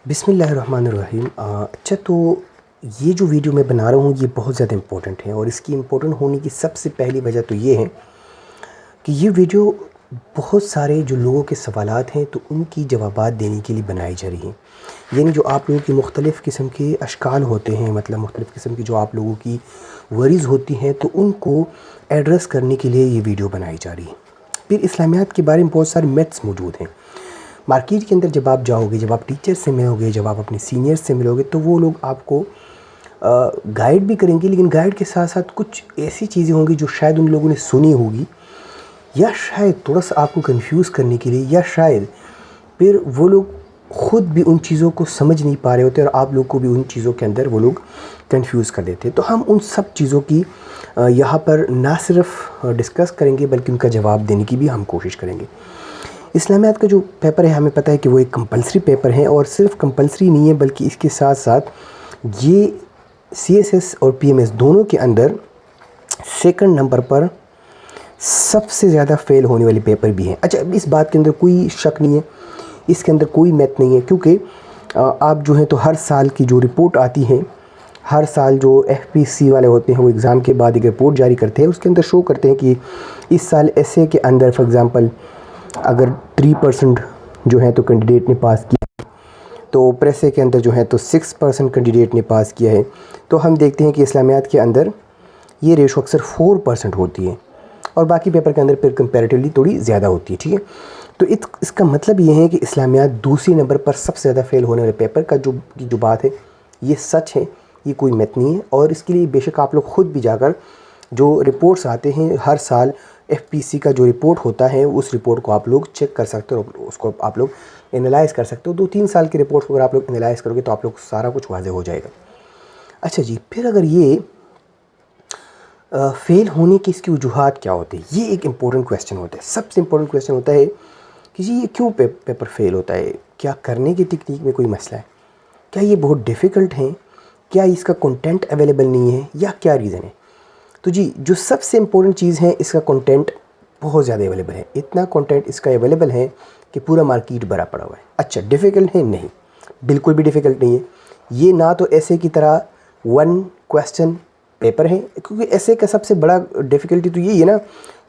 بسم اللہ الرحمن الرحیم۔ اچھا، تو یہ جو ویڈیو میں بنا رہا ہوں یہ بہت زیادہ امپورٹنٹ ہے، اور اس کی امپورٹنٹ ہونے کی سب سے پہلی وجہ تو یہ ہے کہ یہ ویڈیو بہت سارے جو لوگوں کے سوالات ہیں تو ان کی جوابات دینے کے لیے بنائی جا رہی ہیں۔ یعنی جو آپ لوگوں کی مختلف قسم کے اشکال ہوتے ہیں، مطلب مختلف قسم کی جو آپ لوگوں کی ورز ہوتی ہیں، تو ان کو ایڈریس کرنے کے لیے یہ ویڈیو بنائی جا رہی ہے۔ پھر اسلامیات کے بارے میں بہت سارے میتھس موجود ہیں۔ مارکیٹ کے اندر جب آپ جاؤ گے، جب آپ ٹیچر سے ملو گے، جب آپ اپنے سینئر سے ملو گے، تو وہ لوگ آپ کو گائیڈ بھی کریں گے، لیکن گائیڈ کے ساتھ ساتھ کچھ ایسی چیزیں ہوں گی جو شاید ان لوگوں نے سنی ہوگی، یا شاید تھوڑا سا آپ کو کنفیوز کرنے کے لیے، یا شاید پھر وہ لوگ خود بھی ان چیزوں کو سمجھ نہیں پا رہے ہوتے اور آپ لوگ کو بھی ان چیزوں کے اندر وہ لوگ کنفیوز کر دیتے ہیں۔ تو ہم ان سب چیزوں کی یہاں پر نہ صرف ڈسکس کریں گے بلکہ ان کا جواب دینے کی بھی ہم کوشش کریں گے۔ اسلامیات کا جو پیپر ہے ہمیں پتہ ہے کہ وہ ایک کمپلسری پیپر ہے، اور صرف کمپلسری نہیں ہے بلکہ اس کے ساتھ ساتھ یہ سی ایس ایس اور پی ایم ایس دونوں کے اندر سیکنڈ نمبر پر سب سے زیادہ فیل ہونے والی پیپر بھی ہیں۔ اچھا، اس بات کے اندر کوئی شک نہیں ہے، اس کے اندر کوئی میتھ نہیں ہے، کیونکہ آپ جو ہیں تو ہر سال کی جو رپورٹ آتی ہے، ہر سال جو ایف پی سی والے ہوتے ہیں وہ ایگزام کے بعد ایک رپورٹ جاری کرتے ہیں، اس کے اندر شو کرتے ہیں کہ اس سال ایسے کے اندر فار ایگزامپل اگر 3% جو ہے تو کینڈیڈیٹ نے پاس کیا، تو پریسے کے اندر جو ہے تو 6% کینڈیڈیٹ نے پاس کیا ہے، تو ہم دیکھتے ہیں کہ اسلامیات کے اندر یہ ریشو اکثر 4% ہوتی ہے، اور باقی پیپر کے اندر پھر کمپیریٹیولی تھوڑی زیادہ ہوتی ہے، ٹھیک ہے۔ تو اس کا مطلب یہ ہے کہ اسلامیات دوسری نمبر پر سب سے زیادہ فیل ہونے والے پیپر کا جو بات ہے یہ سچ ہے، یہ کوئی میتھ نہیں ہے، اور اس کے لیے بے شک آپ لوگ خود بھی جا کر جو رپورٹس آتے ہیں ہر سال ایف پی سی کا جو رپورٹ ہوتا ہے اس رپورٹ کو آپ لوگ چیک کر سکتے ہو، اس کو آپ لوگ انالائز کر سکتے ہو۔ 2-3 سال کی رپورٹ کو اگر آپ لوگ انالائز کرو گے تو آپ لوگ سارا کچھ واضح ہو جائے گا۔ اچھا جی، پھر اگر یہ فیل ہونے کی اس کی وجوہات کیا ہوتے ہیں، یہ ایک امپورٹنٹ کویسچن ہوتا ہے۔ سب سے امپورٹنٹ کویسچن ہوتا ہے کہ جی یہ کیوں پیپر فیل ہوتا ہے؟ کیا کرنے کی ٹیکنیک میں کوئی مسئلہ ہے؟ کیا یہ بہت ڈیفیکلٹ ہیں؟ کیا اس کا کنٹینٹ اویلیبل نہیں ہے، یا کیا ریزن ہے؟ تو جی، جو سب سے امپورٹنٹ چیز ہے، اس کا کنٹینٹ بہت زیادہ اویلیبل ہے۔ اتنا کنٹینٹ اس کا اویلیبل ہے کہ پورا مارکیٹ بھرا پڑا ہوا ہے۔ اچھا، ڈیفیکلٹ ہے؟ نہیں، بالکل بھی ڈیفیکلٹ نہیں ہے۔ یہ نہ تو ایسے کی طرح 1 کویسچن پیپر ہے، کیونکہ ایسے کا سب سے بڑا ڈیفیکلٹی تو یہی ہے نا،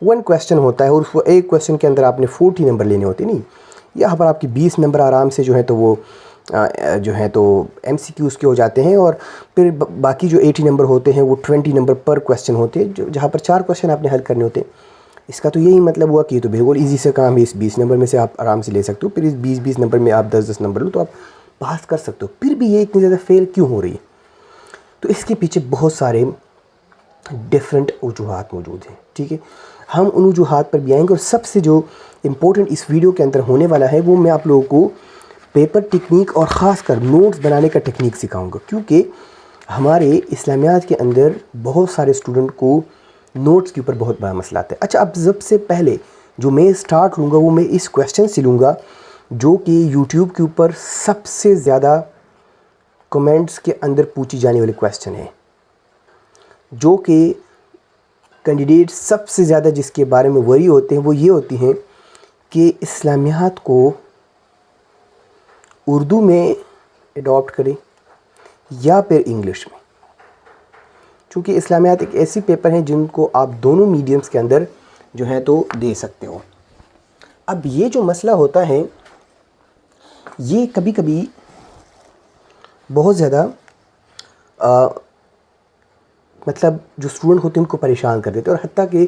1 کویسچن ہوتا ہے اور اس کو ایک کویسچن کے اندر آپ نے 40 نمبر لینے ہوتے، نہیں، یہاں پر آپ کی 20 نمبر آرام سے جو ہے تو وہ جو ہے تو ایم سی کیوز کے ہو جاتے ہیں، اور پھر باقی جو 80 نمبر ہوتے ہیں وہ 20 نمبر پر کویسچن ہوتے ہیں، جہاں پر 4 کویسچن آپ نے حل کرنے ہوتے ہیں۔ اس کا تو یہی مطلب ہوا کہ یہ تو بالکل ایزی سے کام ہے، اس 20 نمبر میں سے آپ آرام سے لے سکتے ہو، پھر اس 20 نمبر میں آپ 10 نمبر لو تو آپ پاس کر سکتے ہو۔ پھر بھی یہ اتنی زیادہ فیل کیوں ہو رہی ہے؟ تو اس کے پیچھے بہت سارے ڈیفرنٹ وجوہات موجود ہیں، ٹھیک ہے۔ ہم ان وجوہات پر بھی آئیں گے، اور سب سے جو امپورٹنٹ اس ویڈیو کے اندر ہونے والا ہے وہ میں آپ لوگوں کو پیپر ٹیکنیک اور خاص کر نوٹس بنانے کا ٹیکنیک سکھاؤں گا، کیونکہ ہمارے اسلامیات کے اندر بہت سارے اسٹوڈنٹ کو نوٹس کے اوپر بہت بڑا مسئلہ آتا ہے۔ اچھا، اب سب سے پہلے جو میں سٹارٹ لوں گا وہ میں اس کویسچن سے لوں گا جو کہ یوٹیوب کے اوپر سب سے زیادہ کمنٹس کے اندر پوچھی جانے والی کویسچن ہے، جو کہ کینڈیڈیٹ سب سے زیادہ جس کے بارے میں وری ہوتے ہیں وہ یہ ہوتی ہیں کہ اسلامیات کو اردو میں اڈاپٹ کریں یا پھر انگلش میں، چونکہ اسلامیات ایک ایسی پیپر ہیں جن کو آپ دونوں میڈیمز کے اندر جو ہے تو دے سکتے ہو۔ اب یہ جو مسئلہ ہوتا ہے یہ کبھی کبھی بہت زیادہ مطلب جو اسٹوڈنٹ ہوتے ہیں ان کو پریشان کر دیتے ہیں، اور حتیٰ کہ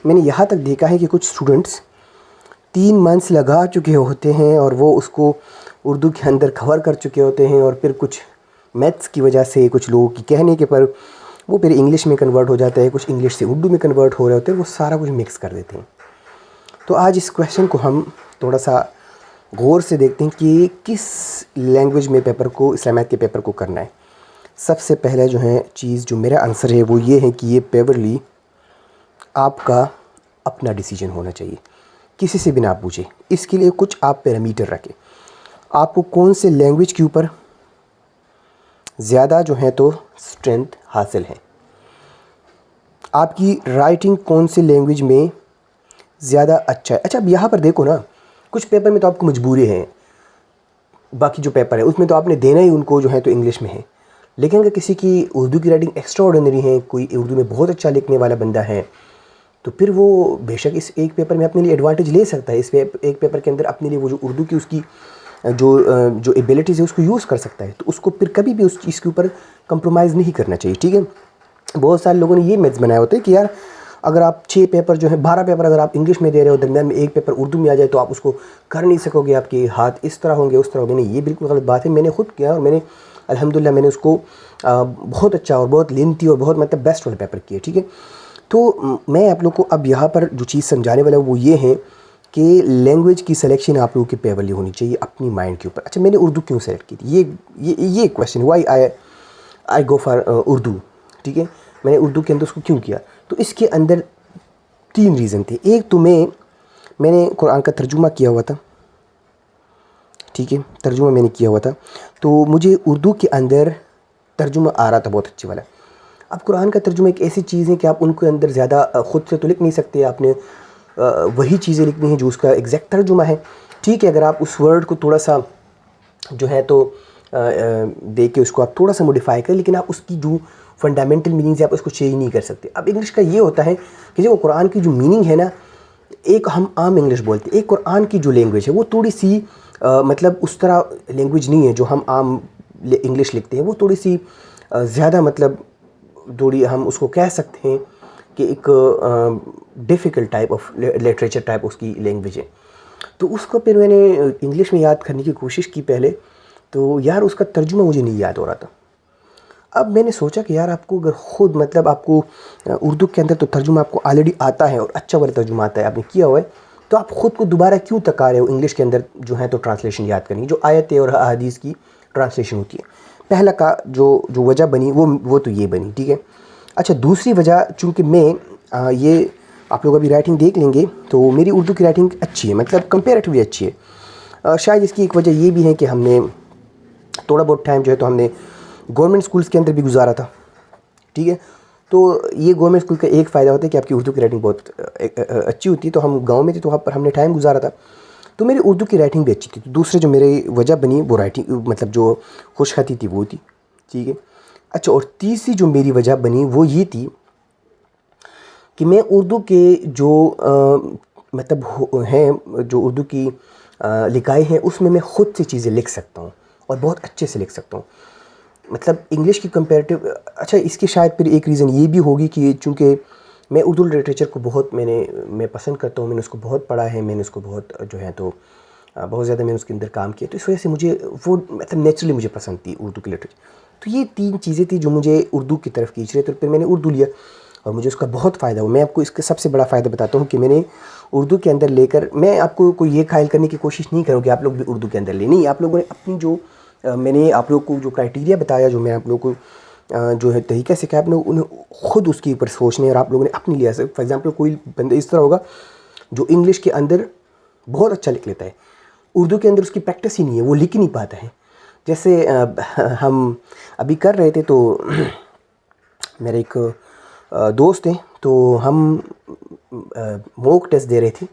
میں نے یہاں تک دیکھا ہے کہ کچھ اسٹوڈنٹس 3 منتھس لگا چکے ہوتے ہیں اور وہ اس کو اردو کے اندر کور کر چکے ہوتے ہیں، اور پھر کچھ میتھس کی وجہ سے کچھ لوگوں کی کہنے کے پر وہ پھر انگلش میں کنورٹ ہو جاتا ہے، کچھ انگلش سے اردو میں کنورٹ ہو رہے ہوتے ہیں، وہ سارا کچھ مکس کر دیتے ہیں۔ تو آج اس کویسچن کو ہم تھوڑا سا غور سے دیکھتے ہیں کہ کس لینگویج میں پیپر کو، اسلامیات کے پیپر کو کرنا ہے۔ سب سے پہلے جو ہے چیز جو میرا آنسر ہے وہ یہ ہے کہ یہ پیورلی آپ کا اپنا ڈیسیجن ہونا چاہیے، کسی سے بھی نہ پوچھیں۔ اس کے لیے کچھ آپ پیرامیٹر رکھیں، آپ کو کون سے لینگویج کے اوپر زیادہ جو ہے تو اسٹرینتھ حاصل ہے، آپ کی رائٹنگ کون سے لینگویج میں زیادہ اچھا ہے۔ اچھا، اب یہاں پر دیکھو نا، کچھ پیپر میں تو آپ کو مجبوری ہے، باقی جو پیپر ہے اس میں تو آپ نے دینا ہی ان کو جو ہے تو انگلش میں ہے. لیکن اگر کسی کی اردو کی رائٹنگ ایکسٹرا آرڈینری ہے, کوئی اردو میں بہت اچھا لکھنے والا بندہ ہے, تو پھر وہ بے شک اس ایک پیپر میں اپنے لیے ایڈوانٹیج لے سکتا ہے. اس ایک پیپر کے اندر اپنے لیے وہ جو اردو کی اس کی جو ایبیلٹیز ہے اس کو یوز کر سکتا ہے. تو اس کو پھر کبھی بھی اس چیز کے اوپر کمپرومائز نہیں کرنا چاہیے. ٹھیک ہے, بہت سارے لوگوں نے یہ میتھس بنایا ہوتا ہے کہ یار اگر آپ 6 پیپر جو ہیں 12 پیپر اگر آپ انگلش میں دے رہے ہو, درمیان میں ایک پیپر اردو میں آ جائے تو آپ اس کو کر نہیں سکو گے, آپ کے ہاتھ اس طرح ہوں گے اس طرح ہوں گے. نہیں, یہ بالکل غلط بات ہے. میں نے خود کیا اور میں نے الحمدللہ میں نے اس کو بہت اچھا اور بہت لینتھی اور بہت مطلب بیسٹ والا پیپر کیا. ٹھیک ہے, تو میں آپ لوگ کو اب یہاں پر جو چیز سمجھانے والا وہ یہ ہے کہ لینگویج کی سلیکشن آپ لوگوں کی پیورلی ہونی چاہیے اپنی مائنڈ کے اوپر. اچھا, میں نے اردو کیوں سلیکٹ کی تھی, یہ question, why I go for Urdu. ٹھیک ہے, میں نے اردو کے اندر اس کو کیوں کیا, تو اس کے اندر 3 ریزن تھے. ایک تو میں نے قرآن کا ترجمہ کیا ہوا تھا. ٹھیک ہے, ترجمہ میں نے کیا ہوا تھا, تو مجھے اردو کے اندر ترجمہ آ رہا تھا بہت اچھے والا. اب قرآن کا ترجمہ ایک ایسی چیز ہے کہ آپ ان کے اندر زیادہ خود سے تو لکھ نہیں سکتے, آپ نے وہی چیزیں لکھنی ہیں جو اس کا ایگزیکٹ ترجمہ ہے. ٹھیک ہے, اگر آپ اس ورڈ کو تھوڑا سا جو ہے تو دے کے اس کو آپ تھوڑا سا موڈیفائی کریں, لیکن آپ اس کی جو فنڈامنٹل میننگز ہے آپ اس کو چینج نہیں کر سکتے. اب انگلش کا یہ ہوتا ہے کہ جو قرآن کی جو میننگ ہے نا, ایک ہم عام انگلش بولتے ہیں, ایک قرآن کی جو لینگویج ہے وہ تھوڑی سی مطلب اس طرح لینگویج نہیں ہے جو ہم عام انگلش لکھتے ہیں. وہ تھوڑی سی زیادہ مطلب تھوڑی ہم اس کو کہہ سکتے ہیں کہ ایک difficult type of literature type اس کی لینگویج ہے. تو اس کو پھر میں نے انگلش میں یاد کرنے کی کوشش کی پہلے, تو یار اس کا ترجمہ مجھے نہیں یاد ہو رہا تھا. اب میں نے سوچا کہ یار آپ کو اگر خود مطلب آپ کو اردو کے اندر تو ترجمہ آپ کو آلریڈی آتا ہے اور اچھا والا ترجمہ آتا ہے, آپ نے کیا ہوا ہے, تو آپ خود کو دوبارہ کیوں تکا رہے ہو انگلش کے اندر جو ہے تو ٹرانسلیشن یاد کرنی جو آیتیں اور احادیث کی ٹرانسلیشن ہوتی ہے. پہلا کا جو وجہ بنی وہ تو یہ بنی. ٹھیک ہے, اچھا, دوسری وجہ چونکہ میں یہ آپ لوگ ابھی رائٹنگ دیکھ لیں گے تو میری اردو کی رائٹنگ اچھی ہے, مطلب کمپیریٹیولی اچھی ہے. شاید اس کی ایک وجہ یہ بھی ہے کہ ہم نے تھوڑا بہت ٹائم جو ہے تو ہم نے گورنمنٹ اسکولس کے اندر بھی گزارا تھا. ٹھیک ہے, تو یہ گورنمنٹ اسکول کا ایک فائدہ ہوتا ہے کہ آپ کی اردو کی رائٹنگ بہت اچھی ہوتی ہے. تو ہم گاؤں میں تھے تو وہاں پر ہم نے ٹائم گزارا تھا, تو میری اردو کی رائٹنگ بھی اچھی تھی. تو دوسرے جو میری وجہ بنی وہ رائٹنگ مطلب جو خوش خطی تھی وہ تھی. ٹھیک ہے, اچھا, اور تیسری جو میری وجہ بنی وہ یہ تھی کہ میں اردو کے جو مطلب ہیں جو اردو کی لکھائی ہیں اس میں خود سے چیزیں لکھ سکتا ہوں اور بہت اچھے سے لکھ سکتا ہوں, مطلب انگلش کی کمپیریٹیو. اچھا, اس کی شاید پھر ایک ریزن یہ بھی ہوگی کہ چونکہ میں اردو لٹریچر کو بہت میں پسند کرتا ہوں, میں نے اس کو بہت پڑھا ہے, میں نے اس کو بہت جو ہے تو بہت زیادہ میں نے اس کے اندر کام کیا, تو اس وجہ سے مجھے وہ مطلب نیچرلی مجھے پسند تھی اردو کی لٹریچر. تو یہ 3 چیزیں تھیں جو مجھے اردو کی طرف کھینچ رہے. تو پھر میں نے اردو لیا اور مجھے اس کا بہت فائدہ ہوا. میں آپ کو اس کا سب سے بڑا فائدہ بتاتا ہوں کہ میں نے اردو کے اندر لے کر, میں آپ کو کوئی یہ قائل کرنے کی کوشش نہیں کروں کہ آپ لوگ بھی اردو کے اندر لیں. نہیں, آپ لوگوں نے اپنی جو میں نے آپ لوگ کو جو کرائٹیریا بتایا, جو میں آپ لوگ کو جو ہے طریقہ سے کہ آپ نے انہیں خود اس کے اوپر سوچنے اور آپ لوگوں نے اپنی لیا. فار ایگزامپل کوئی بندہ اس طرح ہوگا جو انگلش کے اندر بہت اچھا لکھ لیتا ہے, اردو کے اندر اس کی پریکٹس ہی نہیں ہے, وہ لکھ ہی نہیں پاتا ہے. جیسے ہم ابھی کر رہے تھے تو میرے ایک دوست ہیں, تو ہم موک ٹیسٹ دے رہے تھے,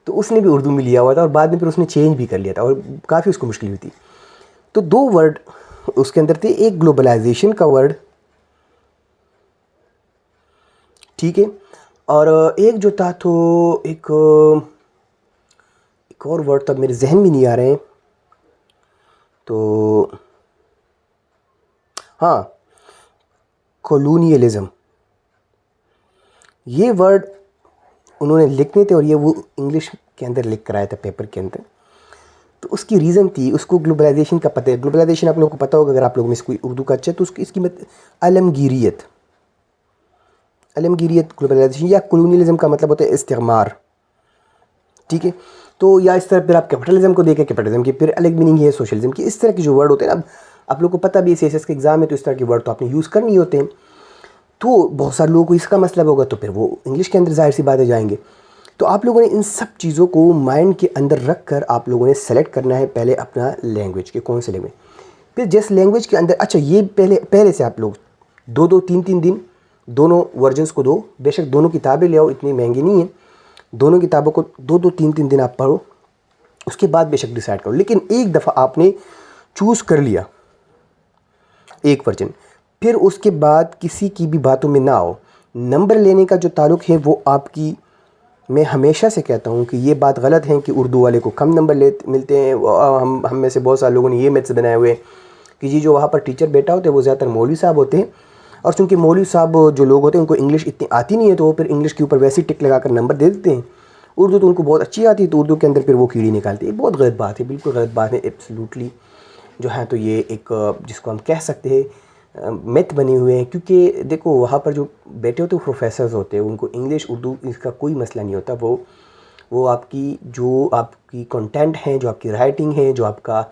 تو اس نے بھی اردو میں لیا ہوا تھا اور بعد میں پھر اس نے چینج بھی کر لیا تھا اور کافی اس کو مشکل ہوئی تھی. تو 2 ورڈ اس کے اندر تھے, ایک گلوبلائزیشن کا ورڈ, ٹھیک ہے, اور ایک جو تھا تو ایک اور ورڈ تھا میرے ذہن میں نہیں آ رہے ہیں, تو ہاں, کولونیلزم. یہ ورڈ انہوں نے لکھنے تھے اور یہ وہ انگلش کے اندر لکھ کر آیا تھا پیپر کے اندر. تو اس کی ریزن تھی, اس کو گلوبلائزیشن کا پتہ ہے. گلوبلائزیشن آپ لوگوں کو پتہ ہوگا اگر آپ لوگوں میں سے کوئی اردو کا اچھا ہے, تو اس کی عالمگیریت گلوبلائزیشن یا کولونیلزم کا مطلب ہوتا ہے استعمار. ٹھیک ہے, تو یا اس طرح پھر آپ کیپٹلزم کو دیکھیں, کیپٹلزم کی پھر الگ میننگ ہے, سوشلزم کی, اس طرح کے جو ورڈ ہوتے ہیں. اب آپ لوگوں کو پتہ بھی ہے CSS کے ایگزام میں تو اس طرح کے ورڈ تو آپ نے یوز کرنے ہوتے ہیں. تو بہت سارے لوگوں کو اس کا مسئلہ ہوگا تو پھر وہ انگلش کے اندر ظاہر سی باتیں جائیں گے. تو آپ لوگوں نے ان سب چیزوں کو مائنڈ کے اندر رکھ کر آپ لوگوں نے سلیکٹ کرنا ہے پہلے اپنا لینگویج کے کون سے لینگویج, پھر جس لینگویج کے اندر. اچھا, یہ پہلے سے آپ لوگ 2 3 دن دونوں ورژنس کو دو, بے شک دونوں کتابیں لے آؤ, اتنی مہنگی نہیں ہیں, دونوں کتابوں کو 2 3 دن آپ پڑھو. اس کے بعد بے شک ڈیسائیڈ کرو. لیکن ایک دفعہ آپ نے چوز کر لیا ایک ورژن، پھر اس کے بعد کسی کی بھی باتوں میں نہ آؤ. نمبر لینے کا جو تعلق ہے وہ آپ کی، میں ہمیشہ سے کہتا ہوں کہ یہ بات غلط ہے کہ اردو والے کو کم نمبر ملتے ہیں. ہم میں سے بہت سارے لوگوں نے یہ میتھس بنائے ہوئے کہ جی جو وہاں پر ٹیچر بیٹا ہوتے ہیں وہ زیادہ تر مولوی صاحب ہوتے ہیں، اور چونکہ مولوی صاحب جو لوگ ہوتے ہیں ان کو انگلش اتنی آتی نہیں ہے تو وہ پھر انگلش کے اوپر ویسے ٹک لگا کر نمبر دے دیتے ہیں. اردو تو ان کو بہت اچھی آتی ہے تو اردو کے اندر پھر وہ کیڑی نکالتے ہیں. یہ بہت غلط بات ہے، بالکل غلط بات ہے ایبسلیوٹلی. جو ہے تو یہ ایک جس کو ہم کہہ سکتے ہیں میتھ بنے ہوئے ہیں. کیونکہ دیکھو وہاں پر جو بیٹے ہوتے ہیں وہ پروفیسرز ہوتے ہیں، ان کو انگلش اردو اس کا کوئی مسئلہ نہیں ہوتا. وہ آپ کی کنٹینٹ ہیں، جو آپ کی رائٹنگ ہے، جو آپ کا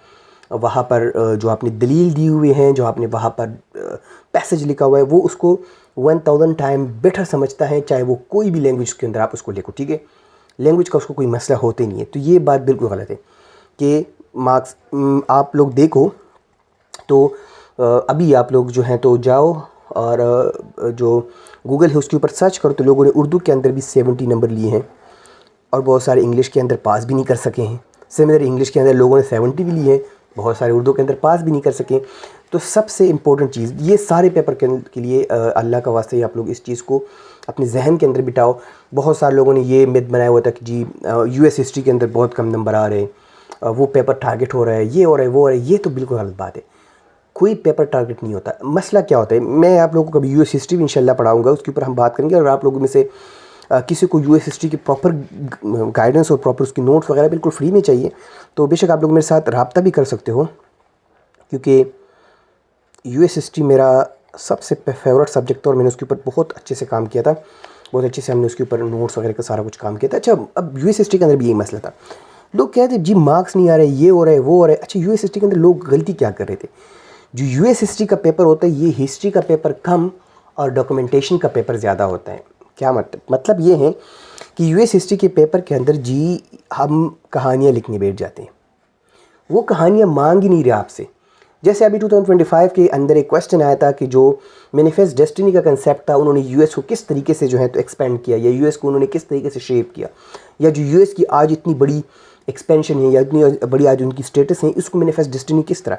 وہاں پر جو آپ نے دلیل دی ہوئی ہیں، جو آپ نے وہاں پر پیسج لکھا ہوا ہے، وہ اس کو 1000 ٹائم بیٹر سمجھتا ہے، چاہے وہ کوئی بھی لینگویج کے اندر آپ اس کو لکھو. ٹھیک ہے، لینگویج کا اس کو کوئی مسئلہ ہوتے نہیں ہے. تو یہ بات بالکل غلط ہے کہ مارکس آپ لوگ دیکھو تو ابھی آپ لوگ جو ہیں تو جاؤ اور جو گوگل ہے اس کے اوپر سرچ کرو تو لوگوں نے اردو کے اندر بھی 70 نمبر لیے ہیں اور بہت سارے انگلش کے اندر پاس بھی نہیں کر سکے ہیں. سملر انگلش کے اندر لوگوں نے 70 بھی لیے ہیں، بہت سارے اردو کے اندر پاس بھی نہیں کر سکے. تو سب سے امپورٹنٹ چیز یہ سارے پیپر کے لیے اللہ کا واسطہ ہی آپ لوگ اس چیز کو اپنے ذہن کے اندر بٹھاؤ. بہت سارے لوگوں نے یہ میتھ بنایا ہوا تھا کہ جی یو ایس ہسٹری کے اندر بہت کم نمبر آ رہے ہیں، وہ پیپر ٹارگٹ ہو رہا ہے، یہ ہو رہا ہے، وہ ہو رہا ہے. یہ تو بالکل غلط بات ہے. کوئی پیپر ٹارگٹ نہیں ہوتا. مسئلہ کیا ہوتا ہے، میں آپ لوگوں کو کبھی یو ایس ہسٹری بھی انشاءاللہ پڑھاؤں گا، اس کے اوپر ہم بات کریں گے. اور آپ لوگوں میں سے کسی کو یو ایس ہسٹری کی پراپر گائیڈنس اور پراپر اس کی نوٹس وغیرہ بالکل فری میں چاہیے تو بے شک آپ لوگ میرے ساتھ رابطہ بھی کر سکتے ہو. کیونکہ یو ایس ہسٹری میرا سب سے فیورٹ سبجیکٹ تھا اور میں نے اس کے اوپر بہت اچھے سے کام کیا تھا. بہت اچھے سے ہم نے اس کے اوپر نوٹس وغیرہ کا سارا کچھ کام کیا تھا. اچھا اب یو ایس ہسٹری کے اندر بھی یہی مسئلہ تھا. لوگ کہتے ہیں جی مارکس نہیں آ رہے، یہ ہو رہا ہے، وہ ہو رہا ہے. اچھا یو ایس ہسٹری کے اندر لوگ غلطی کیا کر رہے تھے؟ جو یو ایس ہسٹری کا پیپر ہوتا ہے یہ ہسٹری کا پیپر کم اور ڈاکومنٹیشن کا پیپر زیادہ ہوتا ہے. کیا مطلب یہ ہے کہ یو ایس ہسٹری کے پیپر کے اندر جی ہم کہانیاں لکھنے بیٹھ جاتے ہیں. وہ کہانیاں مانگ ہی نہیں رہے آپ سے. جیسے ابھی 2025 کے اندر ایک کویسچن آیا تھا کہ جو مینیفیسٹ ڈیسٹنی کا کنسیپٹ تھا انہوں نے یو ایس کو کس طریقے سے جو ہے تو ایکسپینڈ کیا، یا یو ایس کو انہوں نے کس طریقے سے شیپ کیا، یا جو یو ایس کی آج اتنی بڑی ایکسپینشن ہے یا اتنی بڑی آج ان کی سٹیٹس ہیں، اس کو مینیفیسٹ ڈیسٹنی کس طرح.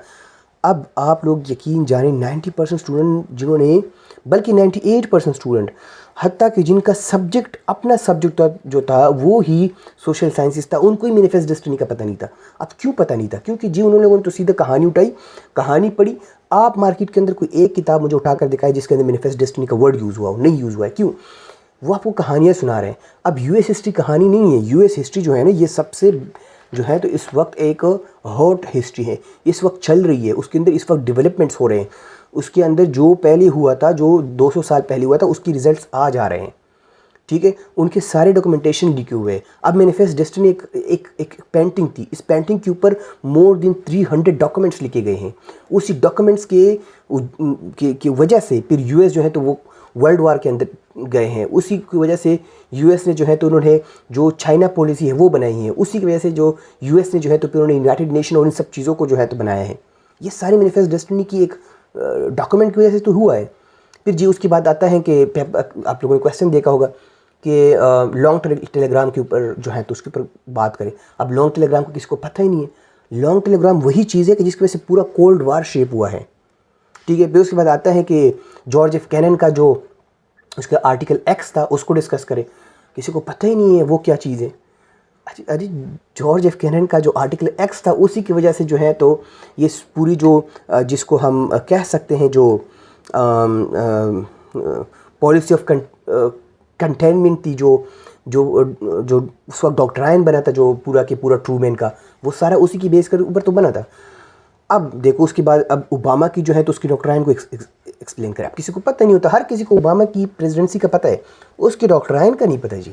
اب آپ لوگ یقین جانیں 90% اسٹوڈنٹ جنہوں نے، بلکہ 98% اسٹوڈنٹ حتیٰ کہ جن کا سبجیکٹ اپنا سبجیکٹ جو تھا وہ ہی سوشل سائنسز تھا، ان کو ہی مینیفیسٹ ڈیسٹنی کا پتہ نہیں تھا. اب کیوں پتہ نہیں تھا؟ کیونکہ جی انہوں نے تو سیدھا کہانی اٹھائی، کہانی پڑھی. آپ مارکیٹ کے اندر کوئی ایک کتاب مجھے اٹھا کر دکھائے جس کے اندر مینیفیسٹ ڈیسٹنی کا ورڈ یوز ہوا ہو؟ نہیں یوز ہوا ہے. کیوں؟ وہ آپ کو کہانیاں سنا رہے ہیں. اب یو ایس ہسٹری کہانی نہیں ہے. یو ایس ہسٹری جو ہے نا یہ سب سے جو ہے تو اس وقت ایک ہاٹ ہسٹری ہے، اس وقت چل رہی ہے. اس کے اندر اس وقت ڈیولپمنٹس ہو رہے ہیں. اس کے اندر جو پہلے ہوا تھا، جو 200 سال پہلے ہوا تھا، اس کی ریزلٹس آج آ رہے ہیں. ٹھیک ہے، ان کے سارے ڈاکومنٹیشن لکھے ہوئے ہیں. اب مینیفیسٹ ڈیسٹنی ایک پینٹنگ تھی. اس پینٹنگ کے اوپر مور دین 300 ڈاکومنٹس لکھے گئے ہیں. اسی ڈاکومنٹس کی وجہ سے پھر یو ایس جو ہے تو وہ ورلڈ وار کے اندر گئے ہیں. اسی کی وجہ سے یو ایس نے جو ہے تو انہوں نے جو چائنا پالیسی ہے وہ بنائی ہے. اسی کی وجہ سے جو یو ایس نے جو ہے تو پھر انہوں نے یونائٹڈ نیشن اور ان سب چیزوں کو جو ہے تو بنایا ہے. یہ سارے مینیفیسٹ ڈیسٹنی کی ایک ڈاکومنٹ کی وجہ سے تو ہوا ہے. پھر جی اس کی بات آتا ہے کہ آپ لوگوں نے کویسچن دیکھا ہوگا کہ لانگ ٹیلی گرام کے اوپر جو ہے تو اس کے اوپر بات کریں. اب لانگ ٹیلی گرام کو کسی کو پتہ ہی نہیں ہے. لانگ ٹیلی گرام وہی چیز ہے کہ جس کی وجہ سے پورا کولڈ وار شیپ ہوا ہے. ٹھیک ہے، پھر اس کے بعد آتا ہے کہ جارج ایف کینن کا جو اس کا آرٹیکل ایکس تھا اس کو ڈسکس کریں. کسی کو پتہ ہی نہیں ہے وہ کیا چیز ہے. ارے جارج ایف کینن کا جو آرٹیکل ایکس تھا اسی کی وجہ سے جو ہے تو یہ پوری جو جس کو ہم کہہ سکتے ہیں جو پالیسی آف کنٹینمنٹ تھی، جو اس وقت ڈاکٹرائن بنا تھا جو پورا کے پورا ٹرومین کا، وہ سارا اسی کی بیس کر اوپر تو بنا تھا. اب دیکھو اس کے بعد اب اوباما کی جو ہے تو اس کی ڈاکٹرائن کو ایکسپلین کرے. اب کسی کو پتہ نہیں ہوتا. ہر کسی کو اوباما کی پریزیڈنسی کا پتہ ہے، اس کی ڈاکٹرائن کا نہیں پتہ جی.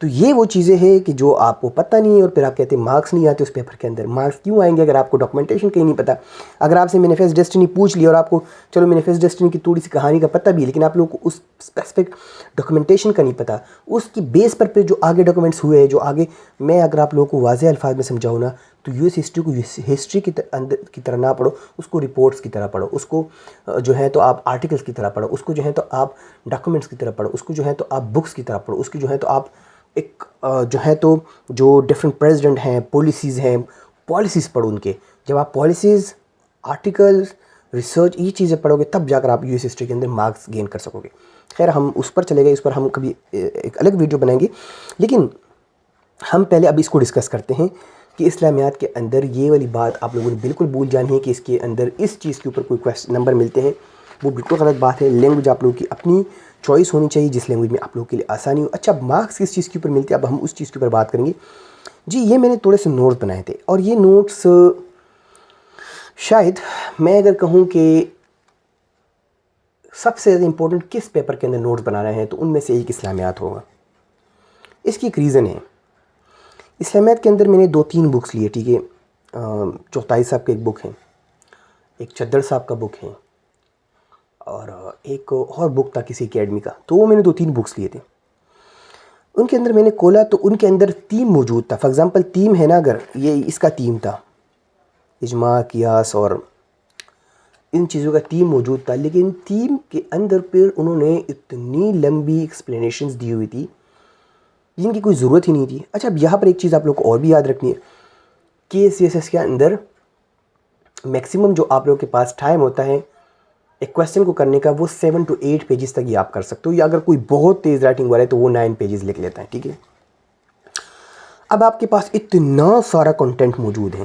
تو یہ وہ چیزیں ہیں کہ جو آپ کو پتہ نہیں ہے اور پھر آپ کہتے ہیں مارکس نہیں آتے اس پیپر کے اندر. مارکس کیوں آئیں گے اگر آپ کو ڈاکومنٹیشن کہیں نہیں پتہ؟ اگر آپ سے مینیفیسٹ ڈیسٹنی پوچھ لی اور آپ کو چلو مینیفیسٹ ڈیسٹنی کی تھوڑی سی کہانی کا پتہ بھی ہے، لیکن آپ لوگوں کو اس اسپیسیفک ڈاکومنٹیشن کا نہیں پتہ، اس کی بیس پر پھر جو آگے ڈاکومنٹس ہوئے ہیں، جو آگے میں اگر آپ لوگوں کو واضح الفاظ میں سمجھاؤں نا تو یو ایس ہسٹری کو ہسٹری کی طرح نہ پڑھو، اس کو رپورٹس کی طرح پڑھو. اس کو جو ہے تو آپ آرٹیکلس کی طرح پڑھو. اس کو جو ہے تو آپ ڈاکومنٹس کی طرح پڑھو. اس کو جو ہے تو آپ بکس کی طرح پڑھو. اس کی جو ہے تو آپ ایک جو ہے تو جو ڈفرینٹ پریزیڈنٹ ہیں، پالیسیز پڑھو ان کے. جب آپ پالیسیز، آرٹیکلز، ریسرچ یہ چیزیں پڑھو گے تب جا کر آپ یو ایس ہسٹری کے اندر مارکس گین کر سکو گے. خیر ہم اس پر چلے گئے، اس پر ہم کبھی ایک الگ ویڈیو بنائیں گے. لیکن ہم پہلے اب اس کو ڈسکس کرتے ہیں کہ اسلامیات کے اندر یہ والی بات آپ لوگوں نے بالکل بھول جانی ہے کہ اس کے اندر اس چیز کے اوپر کوئی نمبر ملتے ہیں. وہ بالکل غلط بات ہے. لینگویج آپ لوگوں کی اپنی چوائس ہونی چاہیے جس لینگویج میں آپ لوگوں کے لیے آسانی ہو. اچھا مارکس کس چیز کے اوپر ملتے ہیں، اب ہم اس چیز کے اوپر بات کریں گے. جی یہ میں نے تھوڑے سے نوٹس بنائے تھے، اور یہ نوٹس شاید میں اگر کہوں کہ سب سے زیادہ امپورٹنٹ کس پیپر کے اندر نوٹس بنانا ہے تو ان میں سے ایک اسلامیات ہوگا. اس کی ایک ریزن ہے. اسلامیات کے اندر میں نے 2-3 بکس لیے، ٹھیک ہے. چغتائی صاحب کا ایک بک ہے، ایک چدر صاحب کا بک ہے، اور ایک اور بک تھا کسی اکیڈمی کا. تو وہ میں نے 2-3 بکس لیے تھے. ان کے اندر میں نے کھولا تو ان کے اندر تیم موجود تھا. فار ایگزامپل تیم ہے نا، اگر یہ اس کا تیم تھا اجماع، قیاس اور ان چیزوں کا تیم موجود تھا، لیکن تیم کے اندر پھر انہوں نے اتنی لمبی ایکسپلینیشنز دی ہوئی تھی جن کی کوئی ضرورت ہی نہیں تھی. اچھا اب یہاں پر ایک چیز آپ لوگ کو اور بھی یاد رکھنی ہے کہ سی ایس ایس کے اندر میکسیمم جو آپ لوگوں کے پاس ٹائم ہوتا ہے ایک کویسچن کو کرنے کا، وہ 7 to 8 پیجز تک یہ آپ کر سکتے ہو، یا اگر کوئی بہت تیز رائٹنگ والا ہے تو وہ 9 پیجز لکھ لیتا ہے، ٹھیک ہے. اب آپ کے پاس اتنا سارا کنٹینٹ موجود ہے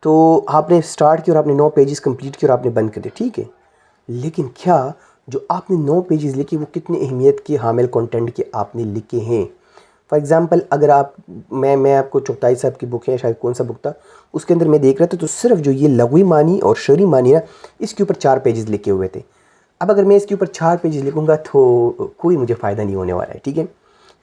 تو آپ نے سٹارٹ کیا اور آپ نے 9 پیجز کمپلیٹ کیا اور آپ نے بند کر دیا، ٹھیک ہے. لیکن کیا جو آپ نے 9 پیجز لکھے وہ کتنے اہمیت کے حامل کنٹینٹ کے آپ نے لکھے ہیں. فار ایگزامپل اگر آپ میں آپ کو چغتائی صاحب کی بک ہے، شاید کون سا بک تھا، اس کے اندر میں دیکھ رہا تھا تو صرف جو یہ لغوی معنی اور شرعی معنی ہے اس کے اوپر 4 پیجز لکھے ہوئے تھے. اب اگر میں اس کے اوپر 4 پیجز لکھوں گا تو کوئی مجھے فائدہ نہیں ہونے والا ہے، ٹھیک ہے.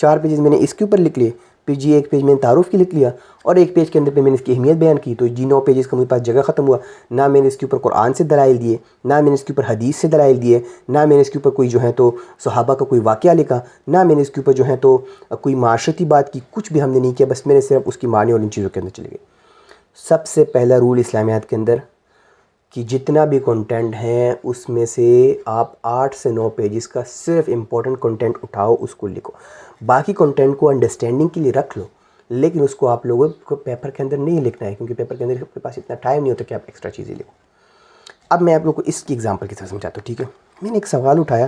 4 پیجز میں نے اس کے اوپر لکھ لیے، پھر جی ایک پیج میں نے تعارف کی لکھ لیا، اور ایک پیج کے اندر پہ میں نے اس کی اہمیت بیان کی. تو جی 9 پیجز کا میرے پاس جگہ ختم ہوا. نہ میں نے اس کے اوپر قرآن سے دلائل دیے، نہ میں نے اس کے اوپر حدیث سے دلائل دیے، نہ میں نے اس کے اوپر کوئی جو ہے تو صحابہ کا کوئی واقعہ لکھا، نہ میں نے اس کے اوپر جو ہے تو کوئی معاشرتی بات کی. کچھ بھی ہم نے نہیں کیا، بس میں نے صرف اس کی معنی اور ان چیزوں کے اندر چلے گئے. سب سے پہلا رول اسلامیات کے اندر کہ جتنا بھی کنٹینٹ ہے اس میں سے آپ 8 سے 9 پیجز کا صرف امپورٹنٹ کنٹینٹ اٹھاؤ، اس کو لکھو. باقی کنٹینٹ کو انڈرسٹینڈنگ کے لیے رکھ لو، لیکن اس کو آپ لوگوں کو پیپر کے اندر نہیں لکھنا ہے، کیونکہ پیپر کے اندر آپ کے پاس اتنا ٹائم نہیں ہوتا کہ آپ ایکسٹرا چیزیں لکھو. اب میں آپ لوگوں کو اس کی ایگزامپل کی طرح سمجھاتا ہوں، ٹھیک ہے. میں نے ایک سوال اٹھایا،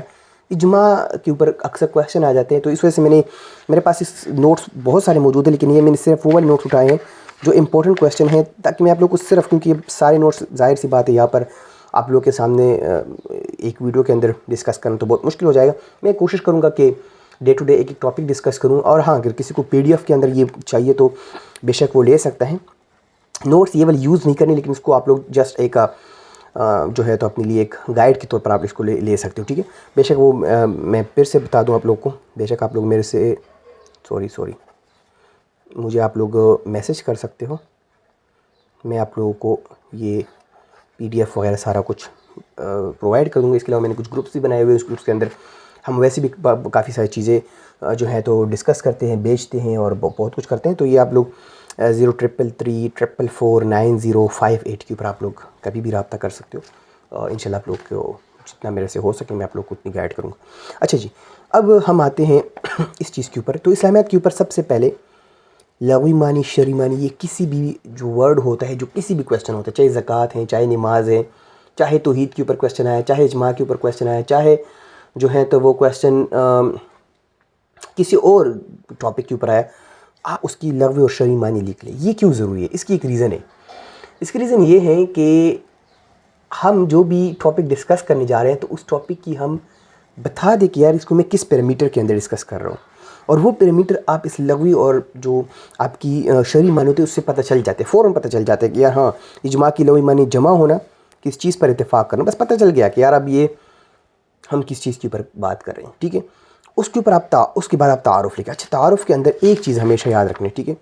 اجماع کے اوپر اکثر کویشچن آ جاتے ہیں، تو اس وجہ سے میرے پاس اس نوٹس بہت سارے موجود ہیں، لیکن یہ میں نے صرف وہ والے نوٹس اٹھائے ہیں جو امپورٹنٹ کویشچن ہیں، تاکہ میں آپ لوگوں کو صرف، کیونکہ سارے نوٹس ظاہر سی بات ہے یہاں پر آپ لوگوں کے سامنے ایک ویڈیو کے اندر ڈسکس کرنا تو بہت مشکل ہو جائے گا. میں کوشش کروں گا کہ ڈے ٹو ڈے ایک ایک ٹاپک ڈسکس کروں، اور ہاں اگر کسی کو پی ڈی ایف کے اندر یہ چاہیے تو بے شک وہ لے سکتا ہے. نوٹس یہ والی یوز نہیں کرنی، لیکن اس کو آپ لوگ جسٹ ایک جو ہے تو اپنے لیے ایک گائیڈ کے طور پر آپ اس کو لے سکتے ہو، ٹھیک ہے. بے شک وہ میں پھر سے بتا دوں آپ لوگ کو، بے شک آپ لوگ میرے سے سوری مجھے آپ لوگ میسج کر سکتے ہو. میں آپ لوگوں کو یہ پی ڈی ایف وغیرہ سارا کچھ پرووائڈ کروں گا. اس کے علاوہ میں نے کچھ گروپس بھی بنائے ہوئے، اس گروپس کے اندر ہم ویسے بھی کافی ساری چیزیں جو ہیں تو ڈسکس کرتے ہیں، بیچتے ہیں اور بہت کچھ کرتے ہیں. تو یہ آپ لوگ 0333449058 کے اوپر آپ لوگ کبھی بھی رابطہ کر سکتے ہو. انشاءاللہ آپ لوگ کو جتنا میرے سے ہو سکے میں آپ لوگ کو اتنی گائیڈ کروں گا. اچھا جی، اب ہم آتے ہیں اس چیز کے اوپر. تو اسلامیات کے اوپر سب سے پہلے لغوی معنی، شرعی معنی، یہ کسی بھی جو ورڈ ہوتا ہے، جو کسی بھی کویسچن ہوتا ہے، چاہے زکوٰۃ ہے، چاہے نماز ہے، چاہے توحید کے اوپر کویسچن آیا، چاہے اجماع کے اوپر کویسچن آیا، چاہے جو ہے تو وہ کویسچن کسی اور ٹاپک کے اوپر آیا، آپ اس کی لغوی اور شرعی معنی لکھ لیں. یہ کیوں ضروری ہے؟ اس کی ایک ریزن ہے. اس کی ریزن یہ ہے کہ ہم جو بھی ٹاپک ڈسکس کرنے جا رہے ہیں تو اس ٹاپک کی ہم بتا دیں کہ یار اس کو میں کس پیرامیٹر کے اندر ڈسکس کر رہا ہوں، اور وہ پیرامیٹر آپ اس لغوی اور جو آپ کی شرعی معنی ہوتے ہیں اس سے پتہ چل جاتے ہیں، فوراً پتہ چل جاتا ہے کہ یار ہاں اجماع کی لغوی معنی جمع ہونا، کس چیز پر اتفاق کرنا، بس پتہ چل گیا کہ یار اب یہ ہم کس چیز کے اوپر بات کر رہے ہیں، ٹھیک ہے. اس کے اوپر اس کے بعد آپ تعارف لکھیں. اچھا تعارف کے اندر ایک چیز ہمیشہ یاد رکھنا ہے، ٹھیک ہے،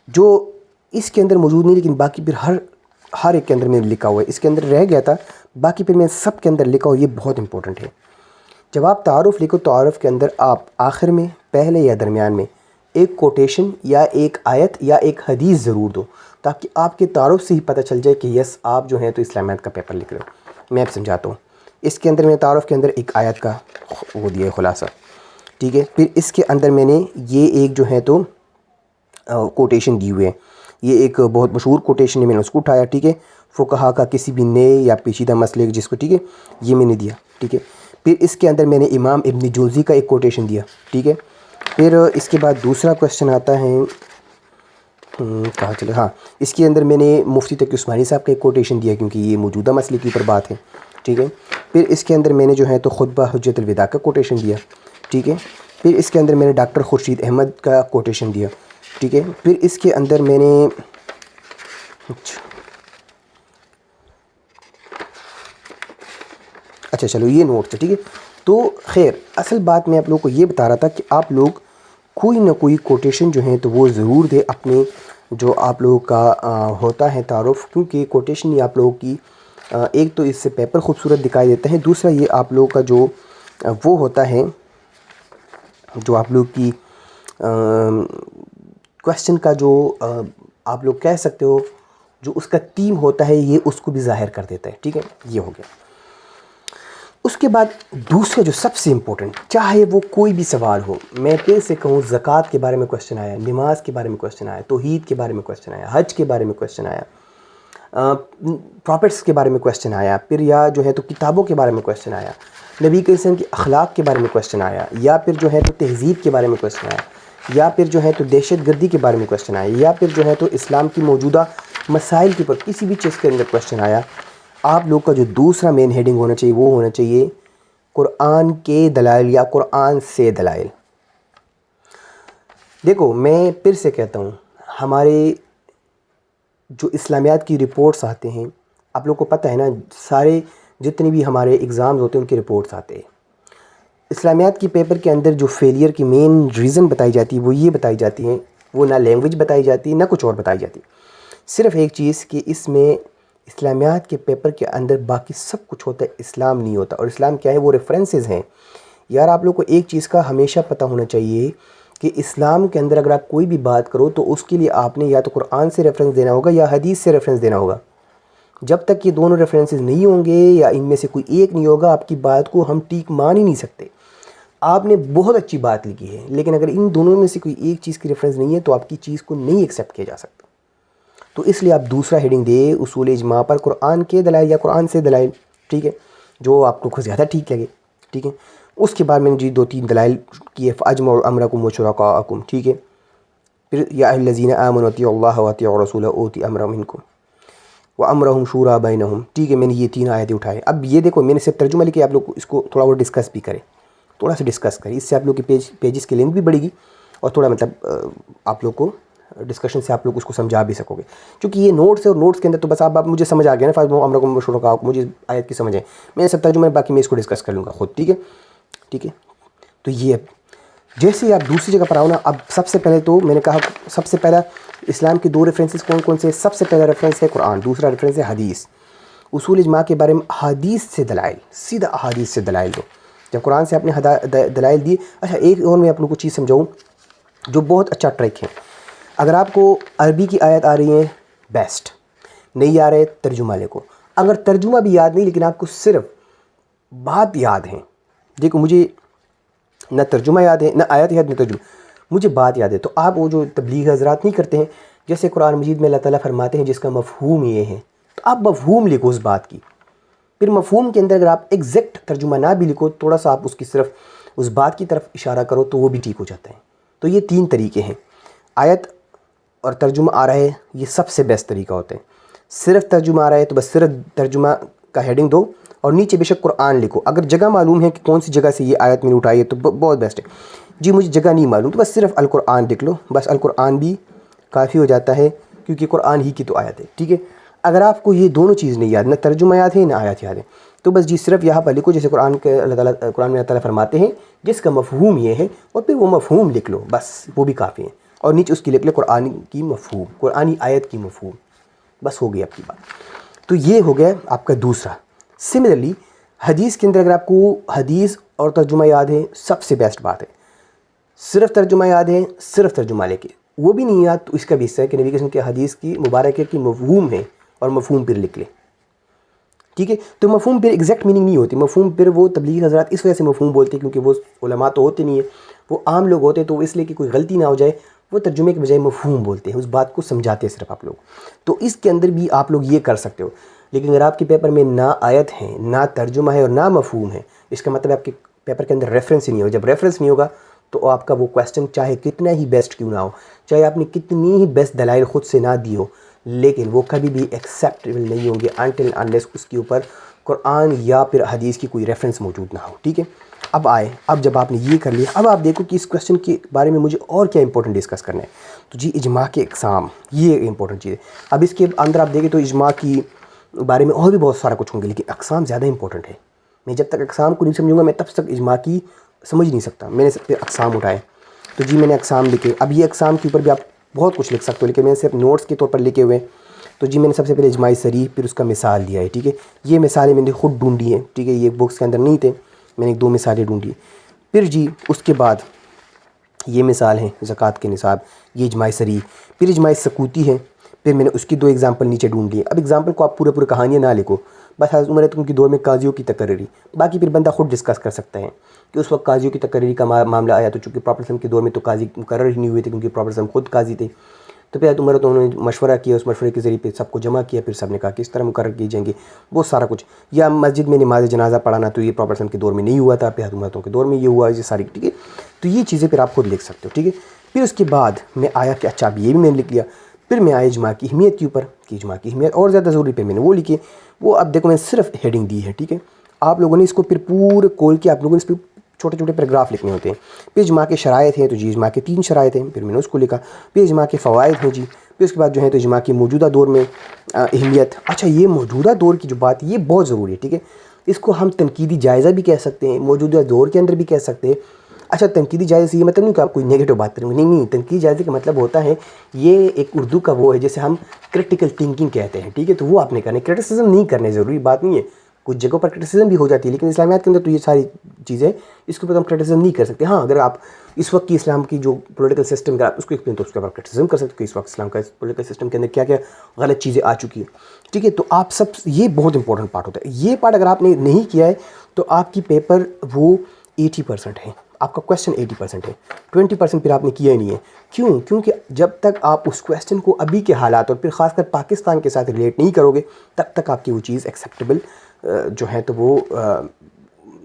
جو اس کے اندر موجود نہیں لیکن باقی پھر ہر ایک کے اندر میں لکھا ہوا ہے. اس کے اندر رہ گیا تھا، باقی پھر میں سب کے اندر لکھا ہوا. یہ بہت امپورٹنٹ ہے. جب آپ تعارف لکھو، تعارف کے اندر آپ آخر میں، پہلے یا درمیان میں ایک کوٹیشن یا ایک آیت یا ایک حدیث ضرور دو، تاکہ آپ کے تعارف سے ہی پتہ چل جائے کہ یس آپ جو ہیں تو اسلامیات کا پیپر لکھ رہے ہو. میں اب سمجھاتا ہوں. اس کے اندر میں تعارف کے اندر ایک آیت کا وہ دیا خلاصہ. ٹھیک ہے. پھر اس کے اندر میں نے یہ ایک جو ہے تو کوٹیشن دی ہوئے ہے. یہ ایک بہت مشہور کوٹیشن ہے, میں نے اس کو اٹھایا. ٹھیک ہے, فقہا کا کسی بھی نئے یا پیچیدہ مسئلے جس کو, ٹھیک ہے, یہ میں نے دیا. ٹھیک ہے. پھر اس کے اندر میں نے امام ابن جوزی کا ایک کوٹیشن دیا. ٹھیک ہے. پھر اس کے بعد دوسرا کویشچن آتا ہے, کہاں چلے, ہاں, اس کے اندر میں نے مفتی تقی عثمانی صاحب کا ایک کوٹیشن دیا کیونکہ یہ موجودہ مسئلے کے اوپر بات ہے. ٹھیک ہے. پھر اس کے اندر میں نے جو ہے تو خطبہ حجت الوداع کا کوٹیشن دیا. ٹھیک ہے. پھر اس کے اندر میں نے ڈاکٹر خورشید احمد کا کوٹیشن دیا. ٹھیک ہے. پھر اس کے اندر میں نے اچھا چلو یہ نوٹ ہے. ٹھیک ہے. تو خیر اصل بات میں آپ لوگوں کو یہ بتا رہا تھا کہ آپ لوگ کوئی نہ کوئی کوٹیشن جو ہیں تو وہ ضرور دے اپنے جو آپ لوگوں کا ہوتا ہے تعارف, کیونکہ کوٹیشن یہ آپ لوگوں کی ایک تو اس سے پیپر خوبصورت دکھائی دیتا ہے, دوسرا یہ آپ لوگوں کا جو وہ ہوتا ہے جو آپ لوگ کی کویشچن کا جو آپ لوگ کہہ سکتے ہو جو اس کا تھیم ہوتا ہے یہ اس کو بھی ظاہر کر دیتا ہے. ٹھیک ہے, یہ ہو گیا. اس کے بعد دوسرا جو سب سے امپورٹنٹ, چاہے وہ کوئی بھی سوال ہو, میں پھر سے کہوں زکوٰۃ کے بارے میں کویشچن آیا, نماز کے بارے میں کویشچن آیا, توحید کے بارے میں کویشچن آیا, حج کے بارے میں کویشچن آیا, پراپھٹس کے بارے میں کویشچن آیا, پھر یا جو ہے تو کتابوں کے بارے میں کویشچن آیا, نبی کے وسلم کے اخلاق کے بارے میں کویشچن آیا, یا پھر جو ہے تو تہذیب کے بارے میں کویشچن آیا, یا پھر جو ہے تو دہشت گردی کے بارے میں کویشچن آیا, یا پھر جو ہے تو اسلام کی موجودہ مسائل کے اوپر کسی بھی چیز کے اندر کویشچن آیا, آپ لوگ کا جو دوسرا مین ہیڈنگ ہونا چاہیے وہ ہونا چاہیے قرآن کے دلائل یا قرآن سے دلائل. دیکھو میں پھر سے کہتا ہوں, ہمارے جو اسلامیات کی رپورٹس آتے ہیں, آپ لوگ کو پتہ ہے نا, سارے جتنے بھی ہمارے ایگزامز ہوتے ہیں ان کے رپورٹس آتے ہیں. اسلامیات کی پیپر کے اندر جو فیلئر کی مین ریزن بتائی جاتی ہے وہ یہ بتائی جاتی ہیں, وہ نہ لینگویج بتائی جاتی ہے نہ کچھ اور بتائی جاتی, صرف ایک چیز کہ اس میں اسلامیات کے پیپر کے اندر باقی سب کچھ ہوتا ہے, اسلام نہیں ہوتا. اور اسلام کیا ہے, وہ ریفرنسز ہیں. یار آپ لوگ کو ایک چیز کا ہمیشہ پتہ ہونا چاہیے کہ اسلام کے اندر اگر آپ کوئی بھی بات کرو تو اس کے لیے آپ نے یا تو قرآن سے ریفرنس دینا ہوگا یا حدیث سے ریفرنس دینا ہوگا. جب تک یہ دونوں ریفرنسز نہیں ہوں گے یا ان میں سے کوئی ایک نہیں ہوگا, آپ کی بات کو ہم ٹھیک مان ہی نہیں سکتے. آپ نے بہت اچھی بات لکھی ہے, لیکن اگر ان دونوں میں سے کوئی ایک چیز کی ریفرنس نہیں ہے تو آپ کی چیز کو نہیں ایکسیپٹ کیا جا سکتا. تو اس لیے آپ دوسرا ہیڈنگ دے اصول اجماع پر قرآن کے دلائل یا قرآن سے دلائل. ٹھیک ہے, جو آپ کو زیادہ ٹھیک لگے. ٹھیک ہے. اس کے بعد میں نے جی 2-3 دلائل کیے, فاجمعوا امرکم وشرکاءکم. ٹھیک ہے. پھر یا ایھا الذین آمنوا اطیعوا اللہ واطیعوا الرسول اوتی امرا منکم وامرهم شورى بینہم. ٹھیک ہے, میں نے یہ 3 آیتیں اٹھائے. اب یہ دیکھو میں نے صرف ترجمہ لکھا, آپ لوگ اس کو تھوڑا اور ڈسکس بھی کریں, تھوڑا سا ڈسکس کریں, اس سے آپ لوگ کی پیجز کی لینتھ بھی بڑھے گی اور تھوڑا مطلب آپ لوگ کو ڈسکشن سے آپ لوگ اس کو سمجھا بھی سکو گے. چونکہ یہ نوٹس ہے اور نوٹس کے اندر تو بس آپ مجھے سمجھ آ گیا نا, فاجمعوا امرکم وشرکاءکم, مجھے آیت کی سمجھ ہے, میں نے سب ترجمہ باقی میں اس کو ڈسکس کر لوں گا خود. ٹھیک ہے. ٹھیک ہے. تو یہ جیسے ہی آپ دوسری جگہ پر آؤ نا, اب سب سے پہلے تو میں نے کہا سب سے پہلا اسلام کی 2 ریفرنسز کون کون سے. سب سے پہلا ریفرنس ہے قرآن, دوسرا ریفرنس ہے حدیث. اصول اجماع کے بارے میں حدیث سے دلائل, سیدھا حدیث سے دلائل دو. جب قرآن سے آپ نے دلائل دی. اچھا ایک اور میں آپ لوگوں کو چیز سمجھاؤں جو بہت اچھا ٹرک ہے. اگر آپ کو عربی کی آیت آ رہی ہے بیسٹ, نہیں آ رہے ترجمہ لے کو. اگر ترجمہ بھی یاد نہیں لیکن آپ کو صرف بات یاد ہے, دیکھو مجھے نہ ترجمہ یاد ہے, نہ آیت یاد, نہ ترجمہ, مجھے بات یاد ہے. تو آپ وہ جو تبلیغ حضرات نہیں کرتے ہیں, جیسے قرآن مجید میں اللہ تعالیٰ فرماتے ہیں جس کا مفہوم یہ ہے, تو آپ مفہوم لکھو اس بات کی. پھر مفہوم کے اندر اگر آپ ایگزیکٹ ترجمہ نہ بھی لکھو, تھوڑا سا آپ اس کی صرف اس بات کی طرف اشارہ کرو تو وہ بھی ٹھیک ہو جاتا ہے. تو یہ 3 طریقے ہیں. آیت اور ترجمہ آ رہا ہے, یہ سب سے بیسٹ طریقہ ہوتا ہے. صرف ترجمہ آ رہا ہے تو بس صرف ترجمہ کا ہیڈنگ دو اور نیچے بے شک قرآن لکھو. اگر جگہ معلوم ہے کہ کون سی جگہ سے یہ آیت میں نے اٹھائی ہے تو بہت بیسٹ ہے. جی مجھے جگہ نہیں معلوم تو بس صرف القرآن لکھ لو, بس القرآن بھی کافی ہو جاتا ہے کیونکہ قرآن ہی کی تو آیت ہے. ٹھیک ہے. اگر آپ کو یہ دونوں چیز نہیں یاد, نہ ترجمہ یاد ہے نہ آیت یاد ہے, تو بس جی صرف یہاں پر لکھو جیسے قرآن میں اللہ تعالیٰ فرماتے ہیں جس کا مفہوم یہ ہے, اور پھر وہ مفہوم لکھ لو, بس وہ بھی کافی ہے. اور نیچے اس کی لکھ لے قرآن کی مفہوم, قرآنی آیت کی مفہوم, بس ہو گئی آپ کی بات. تو یہ ہو گیا آپ کا دوسرا. سملرلی حدیث کے اندر اگر آپ کو حدیث اور ترجمہ یاد ہے سب سے بیسٹ بات ہے. صرف ترجمہ یاد ہے, صرف ترجمہ لے کے, وہ بھی نہیں یاد تو اس کا بھی حصہ ہے کہ نبی کے حدیث کی مبارکہ کی مفہوم ہے اور مفہوم پھر لکھ لے. ٹھیک ہے. تو مفہوم پھر ایگزیکٹ میننگ نہیں ہوتی. مفہوم پھر وہ تبلیغی حضرات اس وجہ سے مفہوم بولتے ہیں کیونکہ وہ علماء تو ہوتے نہیں ہیں, وہ عام لوگ ہوتے ہیں, تو اس لیے کہ کوئی غلطی نہ ہو جائے وہ ترجمے کے بجائے مفہوم بولتے ہیں, اس بات کو سمجھاتے ہیں صرف آپ لوگ. تو اس کے اندر بھی آپ لوگ یہ کر سکتے ہو. لیکن اگر آپ کے پیپر میں نہ آیت ہے, نہ ترجمہ ہے اور نہ مفہوم ہے, اس کا مطلب آپ کے پیپر کے اندر ریفرنس ہی نہیں ہو. جب ریفرنس نہیں ہوگا تو آپ کا وہ کویسچن چاہے کتنا ہی بیسٹ کیوں نہ ہو, چاہے آپ نے کتنی ہی بیسٹ دلائل خود سے نہ دی ہو, لیکن وہ کبھی بھی ایکسیپٹیبل نہیں ہوں گے انٹل انلیس اس کے اوپر قرآن یا پھر حدیث کی کوئی ریفرنس موجود نہ ہو. ٹھیک ہے. اب جب آپ نے یہ کر لیا, اب آپ دیکھو کہ اس کویسچن کے بارے میں مجھے اور کیا امپورٹنٹ ڈسکس کرنا ہے. تو جی اجماع کے اقسام, یہ امپورٹنٹ چیز ہے. اب اس کے اندر آپ دیکھیں تو اجماع کی بارے میں اور بھی بہت سارا کچھ ہوں گے, لیکن اقسام زیادہ امپورٹنٹ ہے. میں جب تک اقسام کو نہیں سمجھوں گا میں تب تک اجماع کی سمجھ نہیں سکتا. میں نے سب پہ اقسام اٹھائے, تو جی میں نے اقسام لکھے. اب یہ اقسام کے اوپر بھی آپ بہت کچھ لکھ سکتے ہو, لیکن میں نے صرف نوٹس کے طور پر لکھے ہوئے. تو جی میں نے سب سے پہلے اجماع صریح, پھر اس کا مثال دیا ہے. ٹھیک ہے. یہ مثالیں میں نے خود ڈھونڈی ہیں. ٹھیک ہے. یہ بکس کے اندر نہیں تھے, میں نے 2 مثالیں ڈھونڈی. پھر جی اس کے بعد یہ مثال ہیں زکوٰۃ کے نصاب, یہ اجماع صریح. پھر اجماع سکوتی ہے, پھر میں نے اس کی 2 ایگزامپل نیچے ڈھونڈ لیے. اب ایگزامپل کو آپ پورے کہانیاں نہ لکھو, بس حضرت عمر تم کی دور میں قاضیوں کی تقرری, باقی پھر بندہ خود ڈسکس کر سکتا ہے کہ اس وقت قاضیوں کی تقرری کا معاملہ آیا. تو چونکہ پروفیٹ وسلم کے دور میں تو قاضی مقرر ہی نہیں ہوئے تھے, کیونکہ پروفیٹ وسلم خود قاضی تھے. تو پھر حضرت عمر تو انہوں نے مشورہ کیا, اس مشورے کے ذریعے پہ سب کو جمع کیا, پھر سب نے کہا کہ اس طرح مقرر کیے جائیں گے, وہ سارا کچھ. یا مسجد میں نماز جنازہ پڑھانا, تو یہ پروفیٹ وسلم کے دور میں نہیں ہوا تھا, پھر حضرت عمر کے دور میں یہ ہوا, یہ ساری. ٹھیک ہے. تو یہ چیزیں پھر آپ خود لکھ سکتے ہو. ٹھیک ہے. پھر اس کے بعد میں آیا کہ اچھا اب یہ بھی میں نے لکھ لیا. پھر میں آیا اجماع کی اہمیت کے اوپر, کہ اجماع کی اہمیت اور زیادہ ضروری, پہ میں نے وہ لکھی. وہ اب دیکھو میں صرف ہیڈنگ دی ہے. ٹھیک ہے. آپ لوگوں نے اس کو پھر پورے کھول کے آپ لوگوں نے اس پہ چھوٹے چھوٹے پیراگراف لکھنے ہوتے ہیں. پھر اجماع کے شرائط ہیں, تو جی اجماع کے 3 شرائط ہیں, پھر میں نے اس کو لکھا. پھر اجماع کے فوائد ہیں جی. پھر اس کے بعد جو ہے تو اجماع کی موجودہ دور میں اہمیت. اچھا یہ موجودہ دور کی جو بات ہے یہ بہت ضروری ہے. ٹھیک ہے. اس کو ہم تنقیدی جائزہ بھی کہہ سکتے ہیں, موجودہ دور کے اندر بھی کہہ سکتے ہیں. اچھا تنقیدی جائزے سے یہ مطلب نہیں کہ آپ کوئی نیگیٹو بات کریں گے, نہیں. تنقیدی جائزے کا مطلب ہوتا ہے, یہ ایک اردو کا وہ ہے جیسے ہم کرٹیکل تھنکنگ کہتے ہیں. ٹھیک ہے. تو وہ آپ نے کرنے, کرٹیسزم نہیں کرنے, ضروری بات نہیں ہے. کچھ جگہوں پر کرٹیسزم بھی ہو جاتی ہے, لیکن اسلامیات کے اندر تو یہ ساری چیزیں اس کے اوپر ہم کرٹیسزم نہیں کر سکتے. ہاں اگر آپ اس وقت کی اسلام کی جو پولیٹیکل سسٹم اگر آپ اس کو ایکسپلین, تو اس کے اوپر کرٹیسزم کر سکتے کہ اس وقت اسلام کا پولیٹیکل سسٹم کے اندر کیا کیا غلط چیزیں آ چکی ہیں. ٹھیک ہے. تو آپ سب, یہ بہت امپورٹنٹ پارٹ ہوتا ہے. یہ پارٹ اگر آپ نے نہیں کیا ہے تو آپ کی پیپر وہ 80% ہے, آپ کا کویسچن 80% ہے, 20% پھر آپ نے کیا ہی نہیں ہے. کیوں؟ کیونکہ جب تک آپ اس کویسچن کو ابھی کے حالات اور پھر خاص کر پاکستان کے ساتھ ریلیٹ نہیں کرو گے, تب تک آپ کی وہ چیز ایکسیپٹیبل جو ہے تو وہ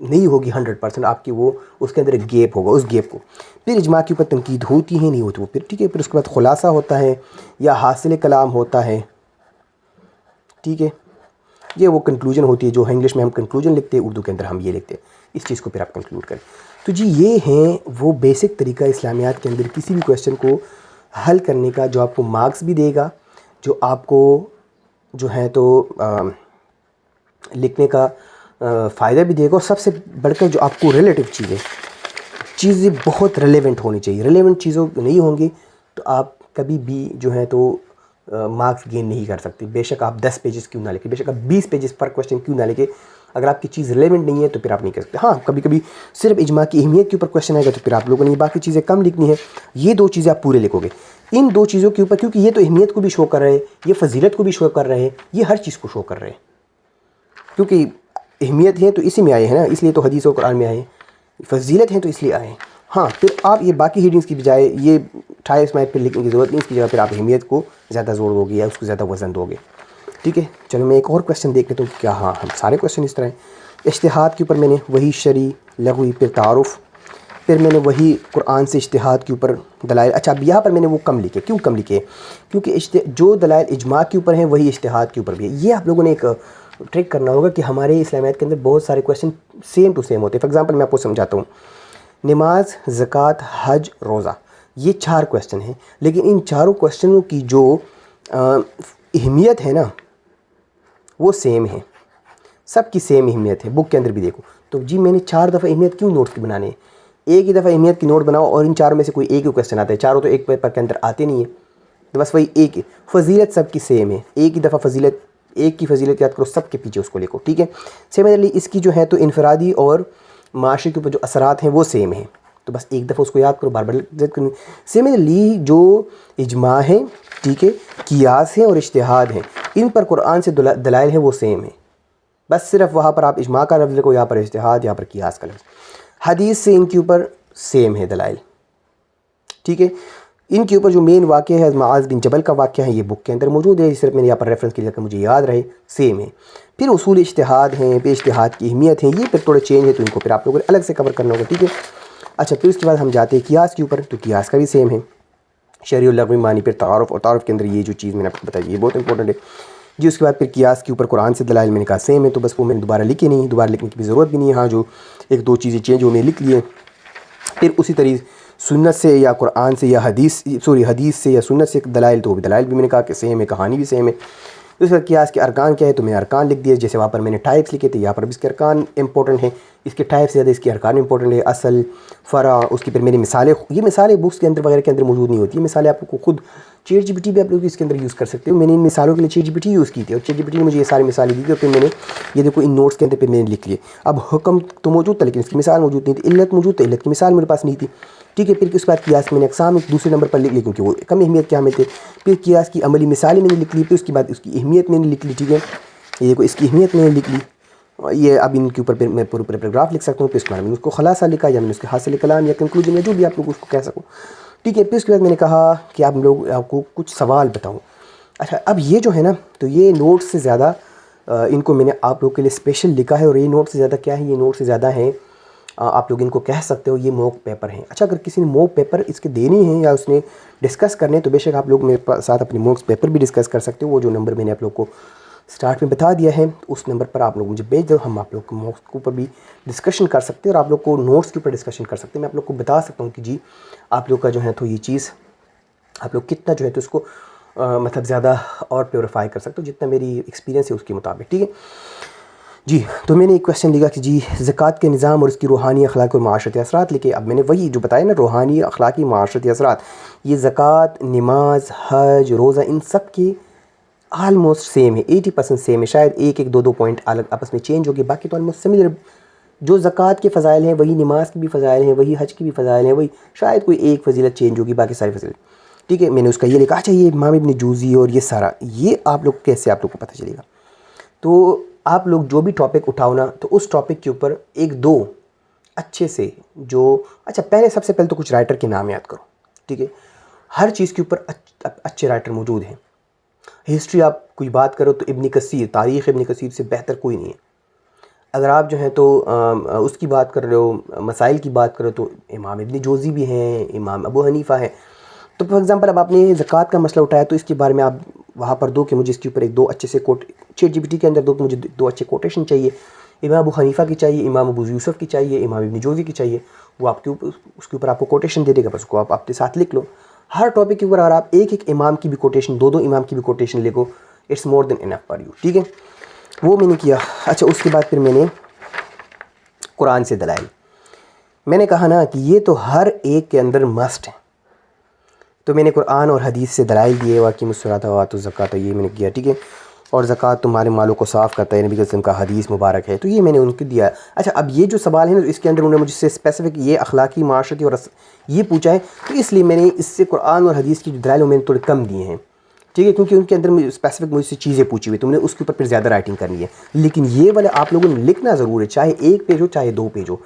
نہیں ہوگی 100%. آپ کی وہ اس کے اندر ایک گیپ ہوگا, اس گیپ کو. پھر اجماع کے اوپر تنقید ہوتی ہے نہیں ہوتی وہ پھر. ٹھیک ہے. پھر اس کے بعد خلاصہ ہوتا ہے یا حاصل کلام ہوتا ہے. ٹھیک ہے. یہ وہ کنکلوژن ہوتی ہے جو انگلش میں ہم کنکلوژن لکھتے ہیں, اردو کے اندر ہم یہ لکھتے ہیں. اس چیز کو پھر آپ کنکلوڈ کریں. تو جی یہ ہیں وہ بیسک طریقہ اسلامیات کے اندر کسی بھی کویسچن کو حل کرنے کا, جو آپ کو مارکس بھی دے گا, جو آپ کو جو ہے تو لکھنے کا فائدہ بھی دے گا, اور سب سے بڑھ کر جو آپ کو ریلیٹیو چیزیں بہت ریلیونٹ ہونی چاہیے. ریلیونٹ چیزوں نہیں ہوں گی تو آپ کبھی بھی جو ہے تو مارکس گین نہیں کر سکتے. بے شک آپ 10 پیجز کیوں نہ لکھیں, بے شک آپ 20 پیجز پر کویسچن کیوں نہ لکھیں, اگر آپ کی چیز ریلیونٹ نہیں ہے تو پھر آپ نہیں کر سکتے. ہاں کبھی کبھی صرف اجماع کی اہمیت کے اوپر کویسچن آئے گا تو پھر آپ لوگوں نے باقی چیزیں کم لکھنی ہے. یہ 2 چیزیں آپ پورے لکھو گے, ان 2 چیزوں کے اوپر, کیونکہ یہ تو اہمیت کو بھی شو کر رہے ہیں, یہ فضیلت کو بھی شو کر رہے ہیں, یہ ہر چیز کو شو کر رہے ہیں. کیونکہ اہمیت ہے تو اسی میں آئے ہیں نا, اس لیے تو حدیث و قرآن میں آئے ہیں. فضیلت ہے تو اس لیے آئے ہیں. ہاں پھر آپ یہ باقی ہیڈنگس کی بجائے یہ 28 مائل پہ لکھنے کی ضرورت نہیں, اس کی جگہ پھر آپ اہمیت کو زیادہ زور دو گے یا اس کو زیادہ وزن دو گے. ٹھیک ہے. چلو میں ایک اور کویسچن دیکھ لیتا ہوں. کیا ہاں ہم سارے کویسچن اس طرح ہیں. اجتہاد کے اوپر میں نے وہی شرعی لغوی, پھر تعارف, پھر میں نے وہی قرآن سے اجتہاد کے اوپر دلائل. اچھا اب یہاں پر میں نے وہ کم لکھے. کیوں کم لکھے؟ کیونکہ جو دلائل اجماع کے اوپر ہیں وہی اجتہاد کے اوپر بھی ہے. یہ آپ لوگوں نے ایک ٹرک کرنا ہوگا کہ ہمارے اسلامیات کے اندر بہت سارے کویسچن سیم ٹو سیم ہوتے ہیں. فار ایگزامپل میں آپ کو سمجھاتا ہوں. نماز, زکوٰۃ, حج, روزہ, یہ 4 کویسچن ہیں, لیکن ان چاروں کویسچنوں کی جو اہمیت ہے نا وہ سیم ہے, سب کی سیم اہمیت ہے. بک کے اندر بھی دیکھو تو جی میں نے 4 دفعہ اہمیت کیوں نوٹس بنانے ہیں. ایک ہی دفعہ اہمیت کی نوٹ بناؤ اور ان 4 میں سے کوئی ایک ہی کویسچن آتا ہے. چاروں تو ایک پیپر کے اندر آتے نہیں ہیں, تو بس وہی ایک ہے. فضیلت سب کی سیم ہے, ایک ہی دفعہ فضیلت, ایک کی فضیلت یاد کرو, سب کے پیچھے اس کو لکھو. ٹھیک ہے. سیملرلی اس کی جو ہے تو انفرادی اور معاشرے کے اوپر جو اثرات ہیں وہ سیم ہیں, تو بس ایک دفعہ اس کو یاد کرو, بار بار یاد کرو. سیملرلی جو اجماع ہے, ٹھیک ہے, قیاس ہے اور اجتہاد ہیں, ان پر قرآن سے دلائل ہیں وہ سیم ہیں. بس صرف وہاں پر آپ اجماع کا لفظ لکھو، یہاں پر اجتہاد، یہاں پر قیاس کا لفظ. حدیث سے ان کے اوپر سیم ہے دلائل. ٹھیک ہے، ان کے اوپر جو مین واقعہ ہے معاذ بن جبل کا واقعہ ہے، یہ بک کے اندر موجود ہے، صرف میں نے یہاں پر ریفرنس کیا کہ مجھے یاد رہے، سیم ہے. پھر اصول اجتہاد ہیں، پھر اجتہاد کی اہمیت ہے، یہ پھر تھوڑے چینج ہے، تو ان کو پھر آپ لوگوں کو الگ سے کور کرنا ہوگا. ٹھیک ہے. اچھا، پھر اس کے بعد ہم جاتے ہیں قیاس کے اوپر. تو قیاس کا بھی سیم ہے، شرعی اور لغوی معنی، پھر تعارف، اور تعارف کے اندر یہ جو چیز میں نے آپ کو بتائی یہ بہت امپورٹنٹ ہے. جی اس کے بعد پھر قیاس کے اوپر قرآن سے دلائل میں نے کہا سیم ہے، تو بس وہ میں نے دوبارہ لکھی نہیں، دوبارہ لکھنے کی بھی ضرورت بھی نہیں ہے. ہاں جو ایک دو چیزیں چینج ہونے لکھ لیے. پھر اسی طریقے سنت سے یا قرآن سے یا حدیث سے یا سنت سے دلائل، تو وہ بھی دلائل بھی میں نے کہا کہ سیم ہے، کہانی بھی سیم ہے. اس کا قیاس کے ارکان کیا ہے، تو میں نے ارکان لکھ دیا. جیسے وہاں پر میں نے ٹائپس لکھے تھے، یہاں پر بھی اس کے ارکان امپورٹنٹ ہیں. اس کے ٹائپ سے زیادہ اس کے ارکان امپورٹنٹ ہے. اصل، فرع، اس کی پھر میری مثالیں، یہ مثالیں بکس کے اندر وغیرہ کے اندر موجود نہیں ہوتی ہیں. مثالیں آپ کو خود چیٹ جی پی ٹی بھی آپ لوگ اس کے اندر یوز کر سکتے ہو. میں نے ان مثالوں کے لیے ChatGPT use کی تھی، اور چیٹ جی پی ٹی نے مجھے یہ ساری مثالیں دی تھی، اور پھر میں نے یہ دیکھو ان نوٹس کے اندر پھر میں نے لکھ لیے. اب حکم تو موجود تھا لیکن اس کی مثال موجود نہیں تھی، علت موجود تھی، علت کی مثال میرے پاس نہیں تھی. ٹھیک ہے. پھر اس کے بعد قیاس میں نے اقسام دوسرے نمبر پر لکھ لی کیونکہ وہ کم اہمیت کے حامل تھے. پھر قیاس کی عملی مثالیں میں نے لکھ لی. پھر اس کے بعد اس کی اہمیت میں نے لکھ لی. ٹھیک ہے، یہ دیکھو اس کی اہمیت میں نے لکھ لی. یہ اب ان کے اوپر پھر میں پورے پیراگراف لکھ سکتا ہوں. پھر اس کے بعد میں نے اس کو خلاصہ لکھا، یا میں نے اس کے حاصل کلام یا کنکلوژن یا جو بھی آپ لوگ اس کو کہہ سکوں. ٹھیک ہے. پھر اس کے بعد میں نے کہا کہ آپ کو کچھ سوال بتاؤں. اچھا، اب یہ جو ہے نا، تو یہ نوٹ سے زیادہ ان کو میں نے آپ لوگوں کے لیے اسپیشل لکھا ہے. اور یہ نوٹ سے زیادہ کیا ہے، یہ نوٹ سے زیادہ ہیں، آپ لوگ ان کو کہہ سکتے ہو یہ موک پیپر ہیں. اچھا، اگر کسی نے موک پیپر اس کے دینے ہیں یا اس نے ڈسکس کرنے ہیں، تو بے شک آپ لوگ میرے ساتھ اپنے موک پیپر بھی ڈسکس کر سکتے ہو. وہ جو نمبر میں نے آپ لوگ کو سٹارٹ میں بتا دیا ہے، اس نمبر پر آپ لوگ مجھے بھیج دو. ہم آپ لوگ کو موکس کے اوپر بھی ڈسکشن کر سکتے ہیں، اور آپ لوگ کو نوٹس کے اوپر ڈسکشن کر سکتے ہیں. میں آپ لوگ کو بتا سکتا ہوں کہ جی آپ لوگ کا جو ہے تو یہ چیز آپ لوگ کتنا جو ہے تو اس کو مطلب زیادہ اور پیوریفائی کر سکتے ہو جتنا میری ایکسپیرینس ہے اس کے مطابق. ٹھیک ہے جی. تو میں نے ایک کویشچن لکھا کہ جی زکوٰۃ کے نظام اور اس کی روحانی، اخلاقی اور معاشرتی اثرات لکھے. اب میں نے وہی جو بتایا نا، روحانی، اخلاقی، معاشرتی اثرات، یہ زکوٰۃ، نماز، حج، روزہ، ان سب کی آلموسٹ سیم ہے، 80% سیم ہے. شاید ایک دو پوائنٹ الگ آپس میں چینج ہوگی، باقی تو آلموسٹ سملر. جو زکوٰۃ کے فضائل ہیں وہی نماز کی بھی فضائل ہیں، وہی حج کی بھی فضائل ہیں، وہی شاید کوئی ایک فضیلت چینج ہوگی، باقی ساری فضیلت. ٹھیک ہے. میں نے اس کا یہ لکھا. اچھا، یہ امام ابن جوزی اور یہ سارا یہ آپ لوگ کیسے آپ لوگ کو پتہ چلے گا؟ تو آپ لوگ جو بھی ٹاپک اٹھاؤ نا، تو اس ٹاپک کے اوپر ایک دو اچھے سے جو اچھا پہلے سب سے پہلے تو کچھ رائٹر کے نام یاد کرو. ٹھیک ہے. ہر چیز کے اوپر اچھے رائٹر موجود ہیں. ہسٹری آپ کوئی بات کرو تو ابن کثیر، تاریخ ابن کثیر سے بہتر کوئی نہیں ہے. اگر آپ جو ہیں تو اس کی بات کر رہے ہو، مسائل کی بات کرو، تو امام ابن جوزی بھی ہیں، امام ابو حنیفہ ہیں. تو فار ایگزامپل اب آپ نے زکوٰۃ کا مسئلہ اٹھایا، تو اس کے بارے میں آپ وہاں پر دو کہ مجھے اس کے اوپر ایک دو اچھے سے چیٹ جی پی ٹی کے اندر دو کہ مجھے دو اچھے کوٹیشن چاہیے. امام ابو حنیفہ کی چاہیے، امام ابو یوسف کی چاہیے، امام ابن جوزی کی چاہیے. وہ آپ کے اوپر اس کے اوپر آپ کو کوٹیشن دے دے گا، بس اس کو آپ اپنے ساتھ لکھ لو. ہر ٹاپک کے اوپر اگر آپ ایک امام کی بھی کوٹیشن، دو امام کی بھی کوٹیشن لکھو، it's more than enough for you. ٹھیک ہے. وہ میں نے کیا. اچھا، اس کے بعد پھر میں نے قرآن سے دلائل، میں نے کہا نا کہ یہ تو ہر ایک کے اندر مسٹ ہے. تو میں نے قرآن اور حدیث سے دلائل دیے، واقعی الصلاۃ وآتوا الزکوٰۃ، یہ میں نے کیا. ٹھیک ہے. اور زکوٰۃ تمہارے مالوں کو صاف کرتا ہے، نبی صلی اللہ علیہ وسلم کا حدیث مبارک ہے، تو یہ میں نے ان کو دیا. اچھا، اب یہ جو سوال ہے نا، اس کے اندر انہوں نے مجھ سے اسپیسیفک یہ اخلاقی، معاشرتی اور یہ پوچھا ہے، تو اس لیے میں نے اس سے قرآن اور حدیث کی جو دلائل میں نے تھوڑے کم دیے ہیں. ٹھیک ہے. کیونکہ ان کے اندر اسپیسیفک مجھ سے چیزیں پوچھی ہوئی، تو میں نے اس کے اوپر پھر زیادہ رائٹنگ کرنی ہے. لیکن یہ والے آپ لوگوں نے لکھنا ضرور ہے، چاہے ایک پیج ہو چاہے دو پیج ہو.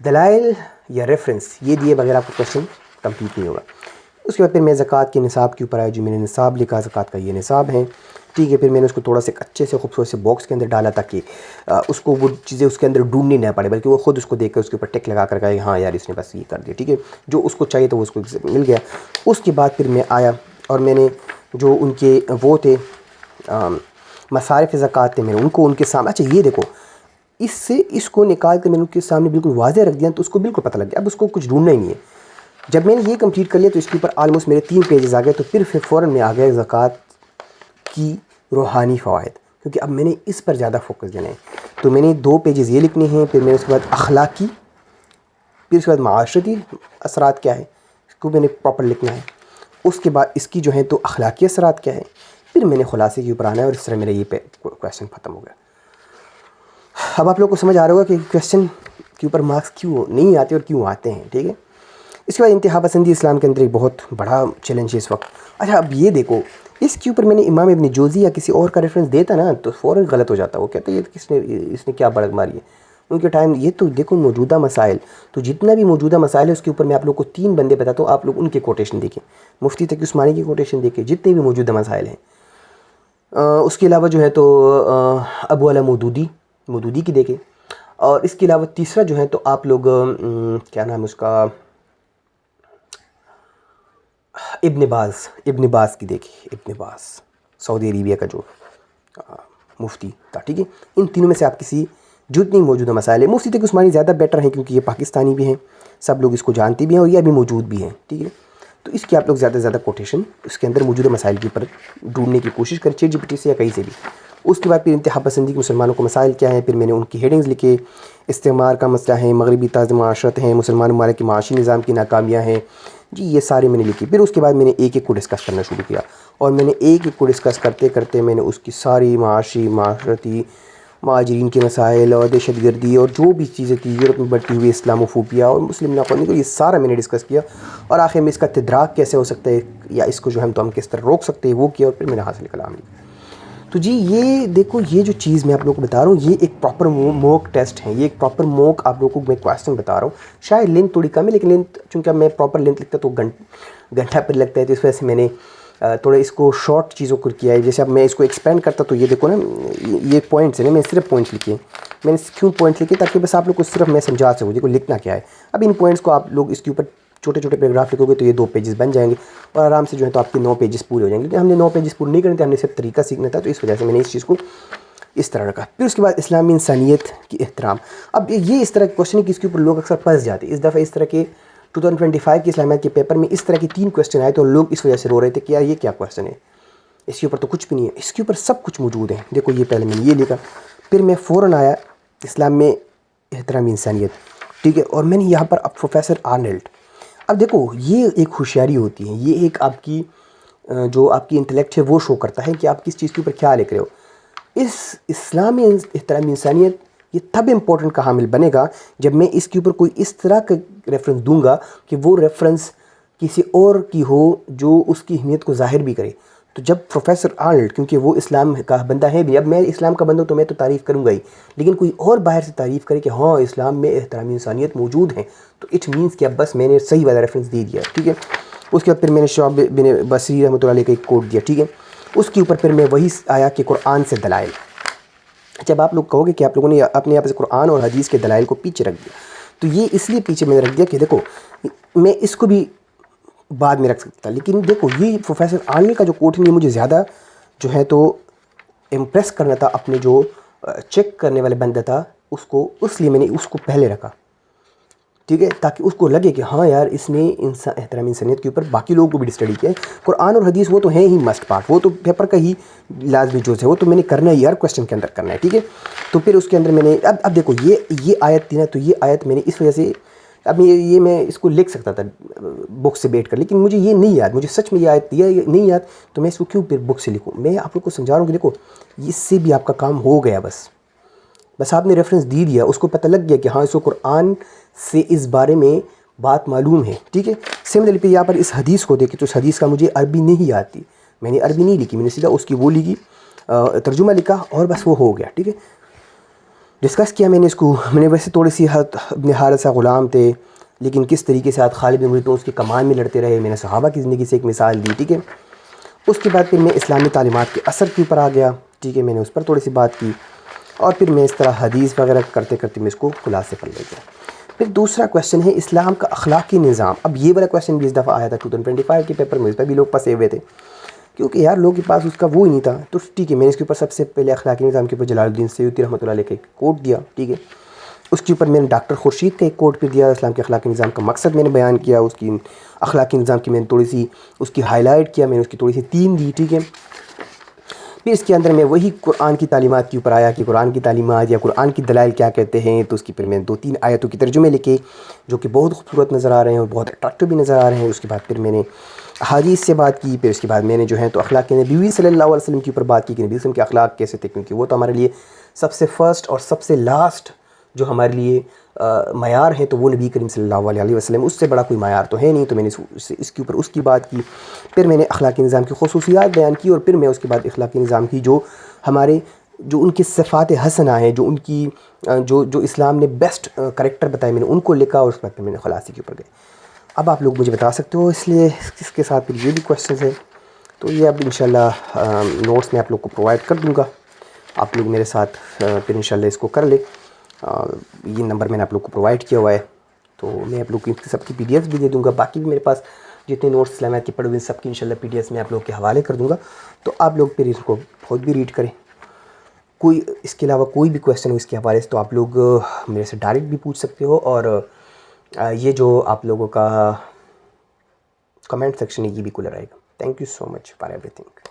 دلائل یا ریفرنس یہ دیے بغیر آپ کو کویشچن کمپلیٹ نہیں ہوگا. اس کے بعد پھر میں زکوٰۃ کے نصاب کے اوپر آیا، جو میں نے نصاب لکھا، زکوٰۃ کا یہ نصاب ہے. ٹھیک ہے. پھر میں نے اس کو تھوڑا سا اچھے سے خوبصورت سے باکس کے اندر ڈالا، تاکہ اس کو وہ چیزیں اس کے اندر ڈھونڈنی نہ پڑے، بلکہ وہ خود اس کو دیکھ کر اس کے اوپر ٹک لگا کر کہا ہاں یار اس نے بس یہ کر دیا. ٹھیک ہے. جو اس کو چاہیے تو وہ اس کو مل گیا. اس کے بعد پھر میں آیا اور میں نے جو ان کے وہ تھے مصارف زکوٰۃ تھے، میں نے ان کو ان کے سامنے، اچھا یہ دیکھو، اس کو نکال کے میں نے ان کے سامنے بالکل واضح رکھ دیا، تو اس کو بالکل پتہ لگ گیا. اب اس کو کچھ ڈھونڈنا ہی نہیں ہے. جب میں نے یہ کمپلیٹ کر لیا تو اس کے اوپر آلموسٹ میرے 3 پیجز آ گئے. تو پھر فوراً میں آ گیا زکوٰۃ کی روحانی فوائد، کیونکہ اب میں نے اس پر زیادہ فوکس دینا ہے. تو میں نے 2 پیجز یہ لکھنے ہیں. پھر میں نے اس کے بعد اخلاقی، پھر اس کے بعد معاشرتی اثرات کیا ہے اس کو میں نے پراپر لکھنا ہے. اس کے بعد اس کی جو ہے تو اخلاقی اثرات کیا ہے. پھر میں نے خلاصے کے اوپر آنا ہے، اور اس طرح میرا یہ کویشچن ختم ہو گیا. اب آپ لوگ کو سمجھ آ رہا ہوگا کہ کویشچن کے اوپر مارکس کیوں نہیں آتے اور کیوں آتے ہیں. ٹھیک ہے. اس کے بعد انتہا پسندی اسلام کے اندر ایک بہت بڑا چیلنج ہے اس وقت. اچھا اب یہ دیکھو اس کے اوپر میں نے امام ابن جوزی یا کسی اور کا ریفرنس دیتا نا تو فوراً غلط ہو جاتا. وہ کہتے ہیں یہ اس نے کیا بڑک ماری ہے ان کے ٹائم. یہ تو دیکھو موجودہ مسائل، تو جتنا بھی موجودہ مسائل ہے اس کے اوپر میں آپ لوگ کو 3 بندے بتاتا ہوں، آپ لوگ ان کے کوٹیشن دیکھیں. مفتی تقی عثمانی کی کوٹیشن دیکھیں، جتنے بھی موجودہ مسائل ہیں. اس کے علاوہ جو ہے تو ابو علا مودودی کی دیکھیں. اور اس کے علاوہ تیسرا جو ہے تو آپ لوگ کیا نام ہے اس کا، ابن باز کی دیکھیں. ابن باز سعودی عربیہ کا جو مفتی تھا، ٹھیک ہے. ان تینوں میں سے آپ کسی جتنی موجودہ مسائل ہیں، مفتی تقی عثمانی زیادہ بیٹر ہیں کیونکہ یہ پاکستانی بھی ہیں، سب لوگ اس کو جانتے بھی ہیں اور یہ ابھی موجود بھی ہیں، ٹھیک ہے. تو اس کی آپ لوگ زیادہ سے زیادہ کوٹیشن اس کے اندر موجودہ مسائل کے اوپر ڈھونڈنے کی کوشش کریں، چیٹ جی پی ٹی سے یا کہیں سے بھی. اس کے بعد پھر انتہا پسندی کے مسلمانوں کو مسائل کیا ہیں، پھر میں نے ان کی ہیڈنگز لکھے. استعمار کا مسئلہ ہے، مغربی طرز معاشرت ہیں، مسلمان ممالک کے معاشی نظام کی ناکامیاں ہیں، جی یہ سارے میں نے لکھی. پھر اس کے بعد میں نے ایک ایک کو ڈسکس کرنا شروع کیا اور میں نے ایک ایک کو ڈسکس کرتے کرتے میں نے اس کی ساری معاشرتی مہاجرین کے مسائل اور دہشت گردی اور جو بھی چیزیں تھیں، یورپ میں بڑھتی ہوئی اسلام فوبیا اور مسلم ناخوانی کو، یہ سارا میں نے ڈسکس کیا. اور آخر میں اس کا تدراک کیسے ہو سکتا ہے یا اس کو جو ہم کس طرح روک سکتے ہیں وہ کیا، اور پھر میں نے حاصل کلام لیا. تو جی یہ دیکھو یہ جو چیز میں آپ لوگوں کو بتا رہا ہوں یہ ایک پراپر موک ٹیسٹ ہے، یہ ایک پراپر موک آپ لوگوں کو میں کویسچن بتا رہا ہوں. شاید لینتھ تھوڑی کم ہے لیکن لینتھ چونکہ میں پراپر لینتھ لکھتا تو گھنٹہ پر لگتا ہے، تو اس وجہ سے میں نے تھوڑا اس کو شارٹ چیزوں کو کیا ہے. جیسے اب میں اس کو ایکسپینڈ کرتا تو یہ دیکھو نا یہ پوائنٹس ہیں نا، میں صرف پوائنٹس لکھے ہیں. میں نے کیوں پوائنٹس لکھے تاکہ بس آپ لوگ کو صرف میں سمجھا سکوں دیکھو لکھنا کیا ہے. اب ان پوائنٹس کو آپ لوگ اس کے اوپر چھوٹے چھوٹے پیراگراف لکھو گے تو یہ 2 پیجز بن جائیں گے اور آرام سے جو ہے تو آپ کے 9 پیجز پورے ہو جائیں گے. لیکن ہم نے 9 پیجز پورے نہیں کرنے تھے، ہم نے صرف طریقہ سیکھنا تھا، تو اس وجہ سے میں نے اس چیز کو اس طرح رکھا. پھر اس کے بعد اسلامی انسانیت کی احترام. اب یہ اس طرح کے کوشچن ہے کہ اس کے اوپر لوگ اکثر پھنس جاتے ہیں. اس دفعہ اس طرح کے 2025 کے اسلامیات کے پیپر میں اس طرح کے 3 کویسچن آئے تو لوگ اس وجہ سے رو رہے تھے کہ یار یہ کیا کویسچن ہے، اس کے اوپر تو کچھ بھی نہیں ہے. اس کے اوپر سب کچھ موجود ہے. دیکھو یہ پہلے میں نے یہ لکھا، پھر میں فوراً آیا اسلام میں احترام انسانیت، ٹھیک ہے. اور میں نے یہاں پر اب پروفیسر آرنلڈ. اب دیکھو یہ ایک ہوشیاری ہوتی ہے، یہ ایک آپ کی جو آپ کی انٹلیکٹ ہے وہ شو کرتا ہے کہ آپ کس چیز کے اوپر کیا لکھ رہے ہو. اس اسلامی احترام انسانیت یہ تب امپورٹنٹ کا حامل بنے گا جب میں اس کے اوپر کوئی اس طرح کا ریفرنس دوں گا کہ وہ ریفرنس کسی اور کی ہو جو اس کی اہمیت کو ظاہر بھی کرے. تو جب پروفیسر آرنلڈ، کیونکہ وہ اسلام کا بندہ ہے بھی، اب میں اسلام کا بندہ ہوں تو میں تو تعریف کروں گا ہی، لیکن کوئی اور باہر سے تعریف کرے کہ ہاں اسلام میں احترام انسانیت موجود ہیں، تو اٹ مینس کہ اب بس میں نے صحیح والا ریفرنس دے دیا، ٹھیک ہے. اس کے بعد پھر میں نے شعب بن بصری رحمۃ اللہ علیہ کا ایک کوٹ دیا، ٹھیک ہے. اس کے اوپر پھر میں وہی آیا کہ قرآن سے دلائل. جب آپ لوگ کہو گے کہ آپ لوگوں نے اپنے آپ سے قرآن اور حدیث کے دلائل کو پیچھے رکھ دیا، تو یہ اس لیے پیچھے میں نے رکھ دیا کہ دیکھو میں اس کو بھی بعد میں رکھ سکتا، لیکن دیکھو یہ پروفیسر آرنلڈ کا جو کوٹ ہے یہ مجھے زیادہ جو ہے تو امپریس کرنا تھا اپنے جو چیک کرنے والے بندہ تھا اس کو، اس لیے میں نے اس کو پہلے رکھا، ٹھیک ہے، تاکہ اس کو لگے کہ ہاں یار اس نے احترام انسانیت کے اوپر باقی لوگوں کو بھی اسٹڈی کیا ہے. قرآن اور حدیث وہ تو ہیں ہی مسٹ پارٹ، وہ تو پیپر کا ہی لازمی جز ہے، وہ تو میں نے کرنا ہے ہر کویسچن کے اندر کرنا ہے، ٹھیک ہے. تو پھر اس کے اندر میں نے اب دیکھو یہ آیت تھی نا، تو یہ آیت میں نے اس وجہ سے اب یہ میں اس کو لکھ سکتا تھا بک سے بیٹھ کر، لیکن مجھے یہ نہیں یاد، مجھے سچ میں یہ آیت یہ نہیں یاد، تو میں اس کو کیوں پھر بک سے لکھوں. میں آپ لوگ کو سمجھا رہا ہوں کہ دیکھو اس سے بھی آپ کا کام ہو گیا، بس آپ نے ریفرنس دے دیا، اس کو پتہ لگ گیا کہ ہاں اس کو قرآن سے اس بارے میں بات معلوم ہے، ٹھیک ہے. سملرلی پہ یہاں پر اس حدیث کو دیکھیں تو اس حدیث کا مجھے عربی نہیں آتی، میں نے عربی نہیں لکھی، میں نے سیدھا اس کی وہ لکھی ترجمہ لکھا اور بس وہ ہو گیا، ٹھیک ہے. ڈسکس کیا میں نے اس کو، میں نے ویسے تھوڑی سی ابن حارثہ غلام تھے لیکن کس طریقے سے خالد بن ولید تو اس کے کمان میں لڑتے رہے، میں نے صحابہ کی زندگی سے ایک مثال دی، ٹھیک ہے. اس کے بعد پھر میں اسلامی تعلیمات کے اثر کے اوپر آ گیا، ٹھیک ہے، میں نے اس پر تھوڑی سی بات کی، اور پھر میں اس طرح حدیث وغیرہ کرتے کرتے میں اس کو خلاصے پر لے گیا. پھر دوسرا کویسچن ہے اسلام کا اخلاقی نظام. اب یہ والا کویسچن بھی اس دفعہ آیا تھا 2025 کے پیپر میں، اس پہ بھی لوگ پھنسے ہوئے تھے کیونکہ یار لوگوں کے پاس اس کا وہ ہی نہیں تھا. تو ٹھیک ہے، میں نے اس کے اوپر سب سے پہلے اخلاقی نظام کے اوپر جلال الدین سیوطی رحمۃ اللہ علیہ کا ایک کوٹ دیا، ٹھیک ہے. اس کے اوپر میں نے ڈاکٹر خورشید کا ایک کوٹ پہ دیا، اسلام کے اخلاقی نظام کا مقصد میں نے بیان کیا، اس کی اخلاقی نظام کی میں نے تھوڑی سی اس کی ہائی لائٹ کیا، میں نے اس کی تھوڑی سی 3 دی، ٹھیک ہے. پھر اس کے اندر میں وہی قرآن کی تعلیمات کے اوپر آیا کہ قرآن کی تعلیمات یا قرآن کی دلائل کیا کہتے ہیں. تو اس کی پھر میں 2-3 آیتوں کی ترجمے لکھے جو کہ بہت خوبصورت نظر آ رہے ہیں اور بہت اٹریکٹیو بھی نظر آ رہے ہیں. اس کے بعد پھر میں نے حدیث سے بات کی، پھر اس کے بعد میں نے جو ہے تو اخلاق نبوی صلی اللہ علیہ وسلم کے اوپر بات کی کہ نبی وسلم کے اخلاق کیسے تھے، کیونکہ وہ تو ہمارے لیے سب سے فرسٹ اور سب سے لاسٹ جو ہمارے لیے معیار ہیں تو وہ نبی کریم صلی اللہ علیہ وسلم، اس سے بڑا کوئی معیار تو ہے نہیں. تو میں نے اس کے اوپر اس کی بات کی، پھر میں نے اخلاقی نظام کی خصوصیات بیان کی، اور پھر میں اس کے بعد اخلاقی نظام کی جو ان کی صفات حسنہ ہیں، جو ان کی جو اسلام نے بیسٹ کریکٹر بتائے، میں نے ان کو لکھا، اور اس کے بعد میں نے خلاصے کے اوپر گئے. اب آپ لوگ مجھے بتا سکتے ہو، اس لیے اس کے ساتھ پھر یہ بھی کویشچنز ہیں، تو یہ اب انشاءاللہ نوٹس میں آپ لوگ کو پرووائڈ کر دوں گا. آپ لوگ میرے ساتھ پھر انشاءاللہ اس کو کر لیں. یہ نمبر میں نے آپ لوگ کو پرووائڈ کیا ہوا ہے، تو میں آپ لوگ کی سب کی پی ڈی ایف بھی دے دوں گا. باقی بھی میرے پاس جتنے نوٹس اسلامیات کے پڑھے ہوئے سب کی انشاءاللہ پی ڈی ایف میں آپ لوگ کے حوالے کر دوں گا. تو آپ لوگ پھر اس کو خود بھی ریڈ کریں. کوئی اس کے علاوہ کوئی بھی کویشچن ہو اس کے حوالے سے تو آپ لوگ میرے سے ڈائریکٹ بھی پوچھ سکتے ہو، اور یہ جو آپ لوگوں کا کمنٹ سیکشن ہے یہ بھی کھلا رہے گا. Thank you so much for every thing.